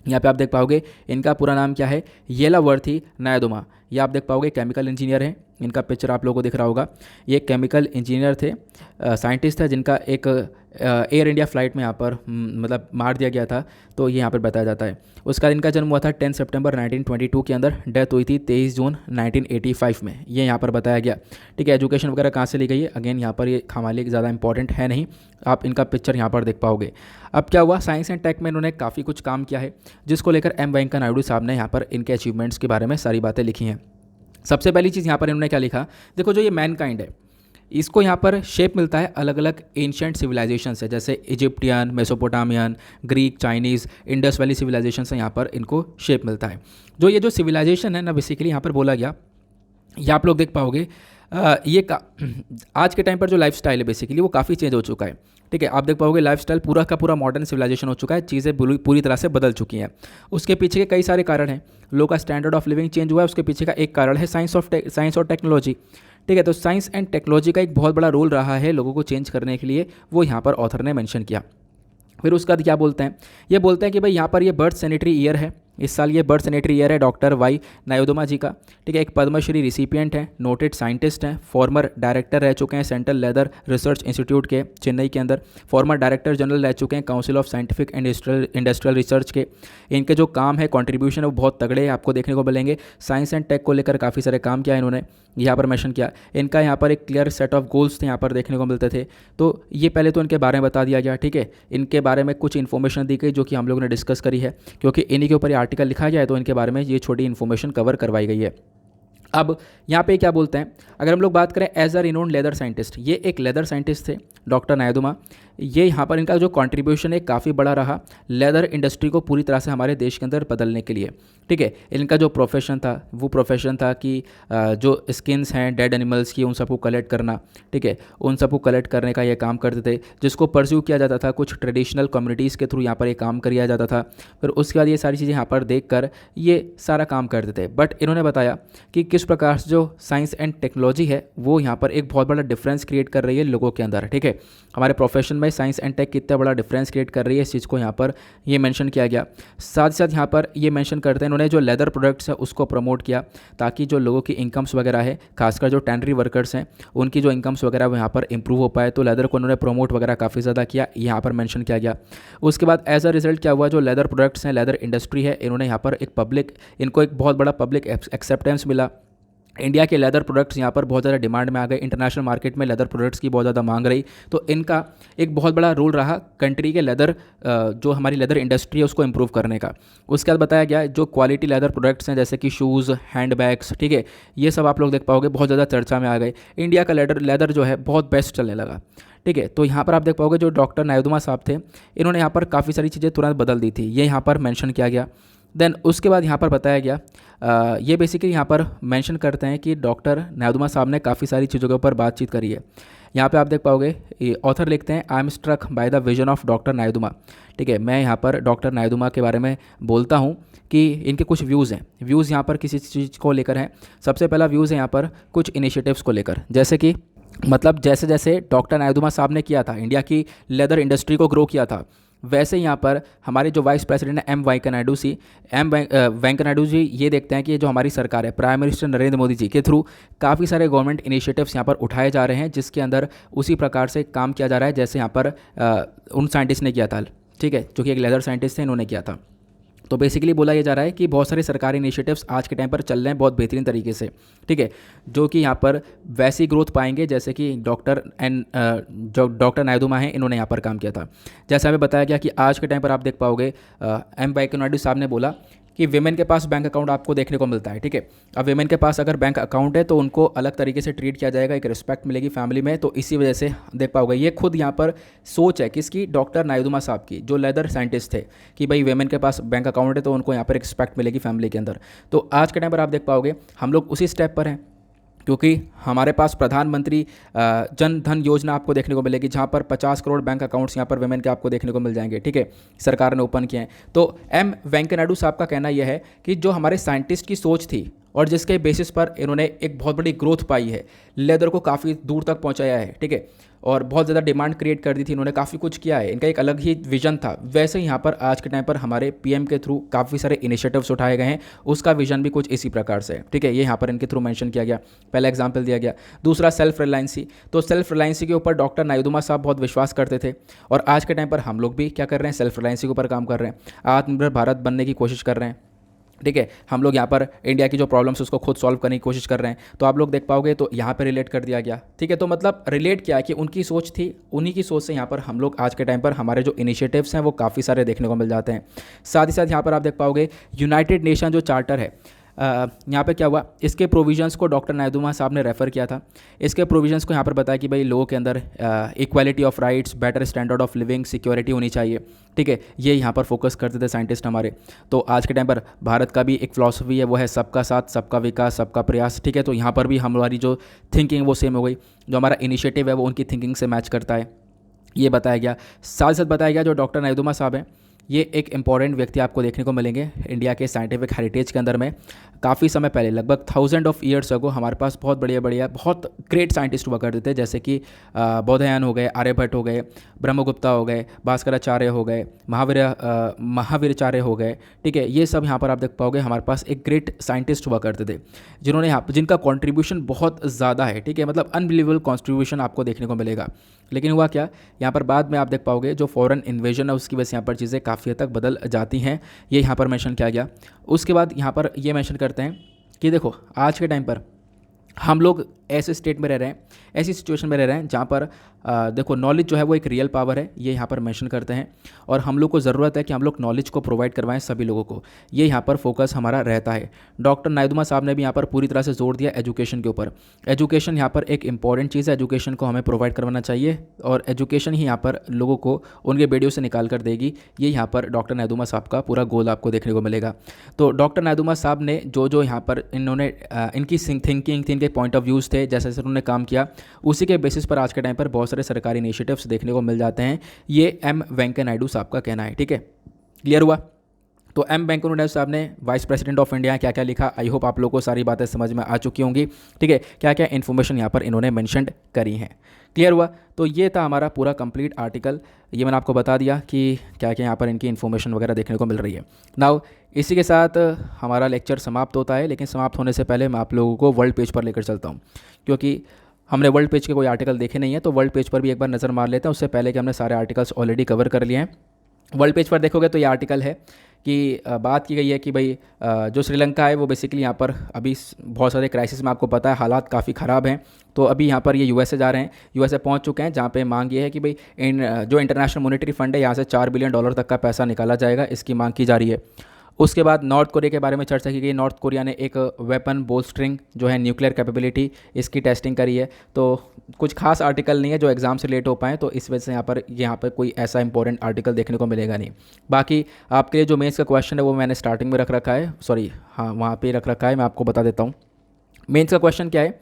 यहाँ पे आप देख पाओगे इनका पूरा नाम क्या है, येलावर्ती नायुडमा। ये आप देख पाओगे केमिकल इंजीनियर हैं, इनका पिक्चर आप लोगों को दिख रहा होगा। ये केमिकल इंजीनियर थे, साइंटिस्ट है जिनका एक एयर इंडिया फ़्लाइट में यहाँ पर मतलब मार दिया गया था, तो ये यहाँ पर बताया जाता है। उसका इनका जन्म हुआ था 10 सितंबर 1922 के अंदर, डेथ हुई थी 23 जून 1985 में, ये यहाँ पर बताया गया, ठीक है। एजुकेशन वगैरह कहाँ से ली गई है, अगेन यहाँ पर ये हमारे लिए ज़्यादा इंपॉर्टेंट है नहीं, आप इनका पिक्चर यहाँ पर देख पाओगे। अब क्या हुआ, साइंस एंड टेक में इन्होंने काफ़ी कुछ काम किया है, जिसको लेकर एम वेंकैया नायडू साहब ने यहाँ पर इनके अचीवमेंट्स के बारे में सारी बातें लिखी हैं। सबसे पहली चीज़ यहाँ पर इन्होंने क्या लिखा, देखो जो ये मैनकाइंड है इसको यहाँ पर शेप मिलता है अलग अलग एंशिएंट सिविलाइजेशन से, जैसे Egyptian, Mesopotamian, Greek, Chinese, Indus Valley civilization से यहाँ पर इनको शेप मिलता है। जो सिविलाइजेशन है ना, बेसिकली यहाँ पर बोला गया, ये आप लोग देख पाओगे आज के टाइम पर जो लाइफस्टाइल है बेसिकली वो काफ़ी चेंज हो चुका है, ठीक है। आप देख पाओगे लाइफस्टाइल पूरा का पूरा मॉडर्न सिविलाइजेशन हो चुका है, चीज़ें पूरी तरह से बदल चुकी हैं। उसके पीछे के कई सारे कारण हैं, लोगों का स्टैंडर्ड ऑफ लिविंग चेंज हुआ है, उसके पीछे का एक कारण है साइंस और टेक्नोलॉजी, ठीक है। तो साइंस एंड टेक्नोलॉजी का एक बहुत बड़ा रोल रहा है लोगों को चेंज करने के लिए, वो यहाँ पर ऑथर ने मेंशन किया। फिर उसके बाद क्या बोलते हैं, ये बोलते हैं कि भाई यहाँ पर ये बर्थ सैनिटरी ईयर है, इस साल ये बर्थ सैनिटरी ईयर है डॉक्टर वाई नायुडमा जी का, ठीक है। एक पद्मश्री रिसिपिएंट हैं, नोटेड साइंटिस्ट हैं, फॉर्मर डायरेक्टर रह चुके हैं सेंट्रल लेदर रिसर्च इंस्टीट्यूट के चेन्नई के अंदर, फॉर्मर डायरेक्टर जनरल रह चुके हैं council of scientific and industrial research के। इनके जो काम है, कॉन्ट्रीब्यूशन है, वो बहुत तगड़े आपको देखने को मिलेंगे। साइंस एंड टेक को लेकर काफ़ी सारे काम किया इन्होंने, यहाँ पर मेंशन किया। इनका यहाँ पर एक क्लियर सेट ऑफ गोल्स थे यहाँ पर देखने को मिलते थे। तो ये पहले तो इनके बारे में बता दिया गया, ठीक है। इनके बारे में कुछ इन्फॉर्मेशन दी गई जो कि हम लोगों ने डिस्कस करी है, क्योंकि इन्हीं के ऊपर ये आर्टिकल लिखा गया है, तो इनके बारे में ये छोटी इन्फॉर्मेशन कवर करवाई गई है। अब यहाँ पे क्या बोलते हैं, अगर हम लोग बात करें as a renowned leather scientist, ये एक लेदर साइंटिस्ट थे डॉक्टर नायुडमा। ये यहाँ पर इनका जो कंट्रीब्यूशन है काफ़ी बड़ा रहा लेदर इंडस्ट्री को पूरी तरह से हमारे देश के अंदर बदलने के लिए, ठीक है। इनका जो प्रोफेशन था वो प्रोफेशन था कि जो स्किन्स हैं डेड एनिमल्स की, उन सबको कलेक्ट करना, ठीक है। उन सबको कलेक्ट करने का ये काम करते थे, जिसको परस्यू किया जाता था कुछ ट्रेडिशनल कम्युनिटीज़ के थ्रू यहाँ पर ये काम किया जाता था। फिर उसके बाद ये सारी चीज़ें यहाँ पर देख कर ये सारा काम करते थे। बट इन्होंने बताया कि किस प्रकार से जो साइंस एंड टेक्नोलॉजी है वो यहाँ पर एक बहुत बड़ा डिफरेंस क्रिएट कर रही है लोगों के अंदर, ठीक है। हमारे प्रोफेशन में साइंस एंड टेक कितना बड़ा डिफरेंस क्रिएट कर रही है, इस चीज़ को यहाँ पर ये मेंशन किया गया। साथ ही साथ यहाँ पर ये मेंशन करते हैं इन्होंने जो लेदर प्रोडक्ट्स है उसको प्रमोट किया, ताकि जो लोगों की इनकम्स वगैरह है, खासकर जो टेनरी वर्कर्स हैं उनकी जो इनकम्स वगैरह वो यहाँ पर इंप्रूव हो पाए। तो लेदर को उन्होंने प्रमोट वगैरह काफ़ी ज़्यादा किया, यहाँ पर मेंशन किया गया। उसके बाद एज अ रिजल्ट क्या हुआ, जो लेदर प्रोडक्ट्स हैं, लेदर इंडस्ट्री है, इन्होंने यहाँ पर इनको एक बहुत बड़ा पब्लिक एक्सेप्टेंस मिला। इंडिया के लेदर प्रोडक्ट्स यहाँ पर बहुत ज़्यादा डिमांड में आ गए, इंटरनेशनल मार्केट में लेदर प्रोडक्ट्स की बहुत ज़्यादा मांग रही। तो इनका एक बहुत बड़ा रोल रहा कंट्री के लेदर जो हमारी लेदर इंडस्ट्री है उसको इम्प्रूव करने का। उसके बाद बताया गया जो क्वालिटी लेदर प्रोडक्ट्स हैं जैसे कि शूज़, हैंड बैग्स, ठीक है, ये सब आप लोग देख पाओगे बहुत ज़्यादा चर्चा में आ गए। इंडिया का लेदर जो है बहुत बेस्ट चलने लगा, ठीक है। तो यहाँ पर आप देख पाओगे जो डॉक्टर नायुडमा साहब थे इन्होंने यहाँ पर काफ़ी सारी चीज़ें तुरंत बदल दी थी, ये यहाँ पर मेंशन किया गया। देन उसके बाद यहाँ पर बताया गया ये बेसिकली यहाँ पर मेंशन करते हैं कि डॉक्टर नायुडमा साहब ने काफ़ी सारी चीज़ों के ऊपर बातचीत करी है। यहाँ पे आप देख पाओगे ये ऑथर लिखते हैं, I am struck by the vision of doctor नायडूमा। ठीक है, मैं यहाँ पर डॉक्टर नायडूमा के बारे में बोलता हूँ कि इनके कुछ व्यूज़ हैं। व्यूज़ यहाँ पर किसी चीज़ को लेकर हैं। सबसे पहला व्यूज़ है यहाँ पर कुछ इनिशिएटिव्स को लेकर, जैसे कि मतलब जैसे जैसे डॉक्टर नायडूमा साहब ने किया था, इंडिया की लेदर इंडस्ट्री को ग्रो किया था, वैसे यहाँ पर हमारे जो वाइस प्रेसिडेंट है वेंकैया नायडू जी ये देखते हैं कि जो हमारी सरकार है प्राइम मिनिस्टर नरेंद्र मोदी जी के थ्रू काफ़ी सारे गवर्नमेंट इनिशिएटिव्स यहाँ पर उठाए जा रहे हैं, जिसके अंदर उसी प्रकार से काम किया जा रहा है जैसे यहाँ पर उन साइंटिस्ट ने किया था। ठीक है, जो कि एक लेदर साइंटिस्ट थे, इन्होंने किया था। तो बेसिकली बोला ये जा रहा है कि बहुत सारे सरकारी इनिशिएटिव्स आज के टाइम पर चल रहे हैं बहुत बेहतरीन तरीके से। ठीक है, जो कि यहाँ पर वैसी ग्रोथ पाएंगे जैसे कि जो डॉक्टर नायडूमा हैं इन्होंने यहाँ पर काम किया था। जैसे हमें बताया गया कि आज के टाइम पर आप देख पाओगे एम वेंकैया नायडू साहब ने बोला कि विमेन के पास बैंक अकाउंट आपको देखने को मिलता है। ठीक है, अब विमेन के पास अगर बैंक अकाउंट है तो उनको अलग तरीके से ट्रीट किया जाएगा, एक रिस्पेक्ट मिलेगी फैमिली में। तो इसी वजह से देख पाओगे ये खुद यहाँ पर सोच है किसकी, डॉक्टर नायडूमा साहब की, जो लेदर साइंटिस्ट थे, कि भाई विमेन के पास बैंक अकाउंट है तो उनको यहाँ पर रिस्पेक्ट मिलेगी फैमिली के अंदर। तो आज के टाइम पर आप देख पाओगे हम लोग उसी स्टेप पर हैं, क्योंकि हमारे पास प्रधानमंत्री जन धन योजना आपको देखने को मिलेगी, जहाँ पर 50 करोड़ बैंक अकाउंट्स यहाँ पर वुमेन के आपको देखने को मिल जाएंगे। ठीक है, सरकार ने ओपन किए हैं। तो एम वेंकैया नायडू साहब का कहना यह है कि जो हमारे साइंटिस्ट की सोच थी और जिसके बेसिस पर इन्होंने एक बहुत बड़ी ग्रोथ पाई है, लेदर को काफ़ी दूर तक पहुँचाया है। ठीक है, और बहुत ज़्यादा डिमांड क्रिएट कर दी थी, इन्होंने काफ़ी कुछ किया है, इनका एक अलग ही विजन था। वैसे ही यहाँ पर आज के टाइम पर हमारे पीएम के थ्रू काफ़ी सारे इनिशिएटिव्स उठाए गए हैं, उसका विजन भी कुछ इसी प्रकार से है। ठीक है, ये यहाँ पर इनके थ्रू मेंशन किया गया, पहला एग्जाम्पल दिया गया। दूसरा सेल्फ रिलायंसी, तो सेल्फ रिलायंसी के ऊपर डॉक्टर नायडूमा साहब बहुत विश्वास करते थे, और आज के टाइम पर हम लोग भी क्या कर रहे हैं, सेल्फ रिलायंसी के ऊपर काम कर रहे हैं, आत्मनिर्भर भारत बनने की कोशिश कर रहे हैं। ठीक है, हम लोग यहाँ पर इंडिया की जो प्रॉब्लम्स उसको खुद सॉल्व करने की कोशिश कर रहे हैं। तो आप लोग देख पाओगे तो यहाँ पे रिलेट कर दिया गया। ठीक है, तो मतलब रिलेट क्या है कि उनकी सोच थी, उन्हीं की सोच से यहाँ पर हम लोग आज के टाइम पर हमारे जो इनिशिएटिव्स हैं वो काफ़ी सारे देखने को मिल जाते हैं। साथ ही साथ यहाँ पर आप देख पाओगे यूनाइटेड नेशन जो चार्टर है, यहाँ पे क्या हुआ, इसके प्रोविजंस को डॉक्टर नायडूमा साहब ने रेफ़र किया था। इसके प्रोविजंस को यहाँ पर बताया कि भाई लोगों के अंदर equality of rights, better standard of living, security होनी चाहिए। ठीक है, ये यहाँ पर फोकस करते थे साइंटिस्ट हमारे। तो आज के टाइम पर भारत का भी एक फ़िलासफ़ी है, वो है सबका साथ, सबका विकास, सबका प्रयास। ठीक है, तो यहाँ पर भी हमारी जो थिंकिंग वो सेम हो गई, जो हमारा इनिशिएटिव है वो उनकी थिंकिंग से मैच करता है, ये बताया गया। साथ साथ बताया गया जो डॉक्टर नायडूमा साहब हैं ये एक इंपॉर्टेंट व्यक्ति आपको देखने को मिलेंगे इंडिया के साइंटिफिक हेरिटेज के अंदर में। काफ़ी समय पहले, लगभग 1000 ऑफ ईयर्स अगो, हमारे पास बहुत बढ़िया बहुत ग्रेट साइंटिस्ट हुआ करते थे, जैसे कि बौधायन हो गए, आर्यभट्ट हो गए, ब्रह्मगुप्ता हो गए, भास्कराचार्य हो गए, महावीराचार्य हो गए। ठीक है, ये सब यहाँ पर आप देख पाओगे हमारे पास एक ग्रेट साइंटिस्ट हुआ करते थे, जिन्होंने जिनका कॉन्ट्रीब्यूशन बहुत ज़्यादा है। ठीक है, मतलब अनबिलीवेबल कॉन्ट्रीब्यूशन आपको देखने को मिलेगा। लेकिन हुआ क्या, यहाँ पर बाद में आप देख पाओगे जो फॉरेन इन्वेजन है उसकी वजह से यहाँ पर चीज़ें काफ़ी हद तक बदल जाती हैं, ये यहाँ पर मेंशन किया गया। उसके बाद यहाँ पर ये मेंशन करते हैं कि देखो आज के टाइम पर हम लोग ऐसे स्टेट में रह रहे हैं, ऐसी सिचुएशन में रह रहे हैं जहाँ पर देखो नॉलेज जो है वो एक रियल पावर है, ये यहाँ पर मेंशन करते हैं। और हम लोग को ज़रूरत है कि हम लोग नॉलेज को प्रोवाइड करवाएं सभी लोगों को, ये यहाँ पर फोकस हमारा रहता है। डॉक्टर नायडूमा साहब ने भी यहाँ पर पूरी तरह से जोर दिया एजुकेशन के ऊपर। एजुकेशन यहाँ पर एक इंपॉर्टेंट चीज़ है, एजुकेशन को हमें प्रोवाइड करवाना चाहिए, और एजुकेशन ही यहाँ पर लोगों को उनके बेड़ियों से निकाल कर देगी, ये यहाँ पर डॉक्टर नायडूमा साहब का पूरा गोल आपको देखने को मिलेगा। तो डॉक्टर नायडूमा साहब ने जो यहाँ पर इन्होंने इनकी थिंकिंग थी, इनके पॉइंट ऑफ व्यूज़ थे, जैसे जैसे उन्होंने काम किया, उसी के बेसिस पर आज के टाइम पर बहुत सारे सरकारी इनिशिएटिव्स देखने को मिल जाते हैं। ये एम वेंकैया नायडू साहब का कहना है। ठीक है, क्लियर हुआ। तो एम वेंकैया नायडू साहब ने वाइस प्रेसिडेंट ऑफ इंडिया क्या क्या लिखा, आई होप आप लोगों को सारी बातें समझ में आ चुकी होंगी। ठीक है, क्या क्या इन्फॉर्मेशन यहाँ पर इन्होंने मेंशन करी हैं, क्लियर हुआ। तो ये था हमारा पूरा कंप्लीट आर्टिकल, ये मैंने आपको बता दिया कि क्या क्या यहाँ पर इनकी इन्फॉर्मेशन वगैरह देखने को मिल रही है। नाउ इसी के साथ हमारा लेक्चर समाप्त होता है, लेकिन समाप्त होने से पहले मैं आप लोगों को वर्ल्ड पेज पर लेकर चलता हूँ, क्योंकि हमने वर्ल्ड पेज के कोई आर्टिकल देखे नहीं है, तो वर्ल्ड पेज पर भी एक बार नज़र मार लेते हैं, उससे पहले कि हमने सारे आर्टिकल्स ऑलरेडी कवर कर लिए हैं। वर्ल्ड पेज पर देखोगे तो ये आर्टिकल है कि बात की गई है कि भाई जो श्रीलंका है वो बेसिकली यहाँ पर अभी बहुत सारे क्राइसिस में, आपको पता है हालात काफ़ी ख़राब हैं। तो अभी यहाँ पर ये यूएसए जा रहे हैं, यूएसए पहुँच चुके हैं, जहाँ पे मांग ये है कि भाई जो इंटरनेशनल मॉनेटरी फंड है यहाँ से $4 बिलियन तक का पैसा निकाला जाएगा, इसकी मांग की जा रही है। उसके बाद नॉर्थ कोरिया के बारे में चर्चा की गई। नॉर्थ कोरिया ने एक वेपन बोल्स्टरिंग जो है न्यूक्लियर कैपेबिलिटी, इसकी टेस्टिंग करी है। तो कुछ खास आर्टिकल नहीं है जो एग्जाम से लेट हो पाए, तो इस वजह से यहाँ पर कोई ऐसा इंपॉर्टेंट आर्टिकल देखने को मिलेगा नहीं। बाकी आपके लिए जो मेंस का क्वेश्चन है वो मैंने स्टार्टिंग में रख रखा है, सॉरी हाँ वहाँ पर रख रखा है, मैं आपको बता देता हूँ। मेंस का क्वेश्चन क्या है,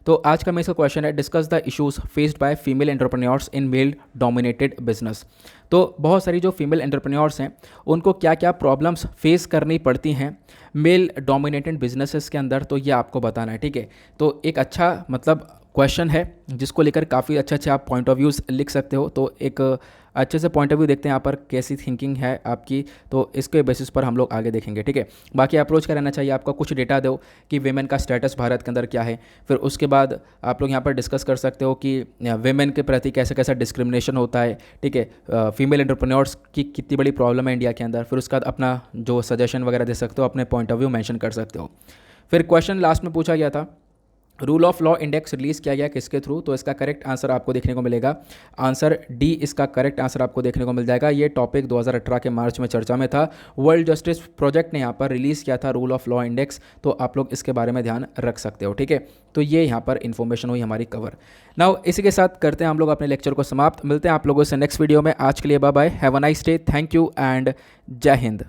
तो आज का मेरा इसका क्वेश्चन है, discuss the issues faced by female entrepreneurs in male dominated business. तो बहुत सारी जो फीमेल एंटरप्रेन्योर्स हैं उनको क्या क्या प्रॉब्लम्स फेस करनी पड़ती हैं मेल डोमिनेटेड बिजनेसेस के अंदर, तो ये आपको बताना है, ठीक है। तो एक अच्छा मतलब क्वेश्चन है जिसको लेकर काफ़ी अच्छे अच्छे आप पॉइंट ऑफ व्यूज़ लिख सकते हो। तो एक अच्छे से पॉइंट ऑफ व्यू देखते हैं यहाँ पर कैसी थिंकिंग है आपकी, तो इसके बेसिस पर हम लोग आगे देखेंगे, ठीक है। बाकी अप्रोच क्या रहना चाहिए, आपका कुछ डेटा दो कि वेमेन का स्टेटस भारत के अंदर क्या है। फिर उसके बाद आप लोग यहाँ पर डिस्कस कर सकते हो कि वेमेन के प्रति कैसे कैसा डिस्क्रिमिनेशन होता है, ठीक है। फीमेल एंटरप्रेन्योर्स की कितनी बड़ी प्रॉब्लम है इंडिया के अंदर। फिर उसके बाद अपना जो सजेशन वगैरह दे सकते हो, अपने पॉइंट ऑफ व्यू मेंशन कर सकते हो। फिर क्वेश्चन लास्ट में पूछा गया था, rule of law index release किया गया किसके थ्रू, तो इसका करेक्ट आंसर आपको देखने को मिलेगा, आंसर डी इसका करेक्ट आंसर आपको देखने को मिल जाएगा। ये टॉपिक 2018 के मार्च में चर्चा में था। वर्ल्ड जस्टिस प्रोजेक्ट ने यहाँ पर रिलीज़ किया था रूल ऑफ लॉ इंडेक्स, तो आप लोग इसके बारे में ध्यान रख सकते हो, ठीक है। तो ये यहाँ पर इन्फॉर्मेशन हुई हमारी कवर। नाउ इसी के साथ करते हैं हम लोग अपने लेक्चर को समाप्त। मिलते हैं आप लोगों से नेक्स्ट वीडियो में। आज के लिए bye bye, have a nice day, thank you and Jai Hind.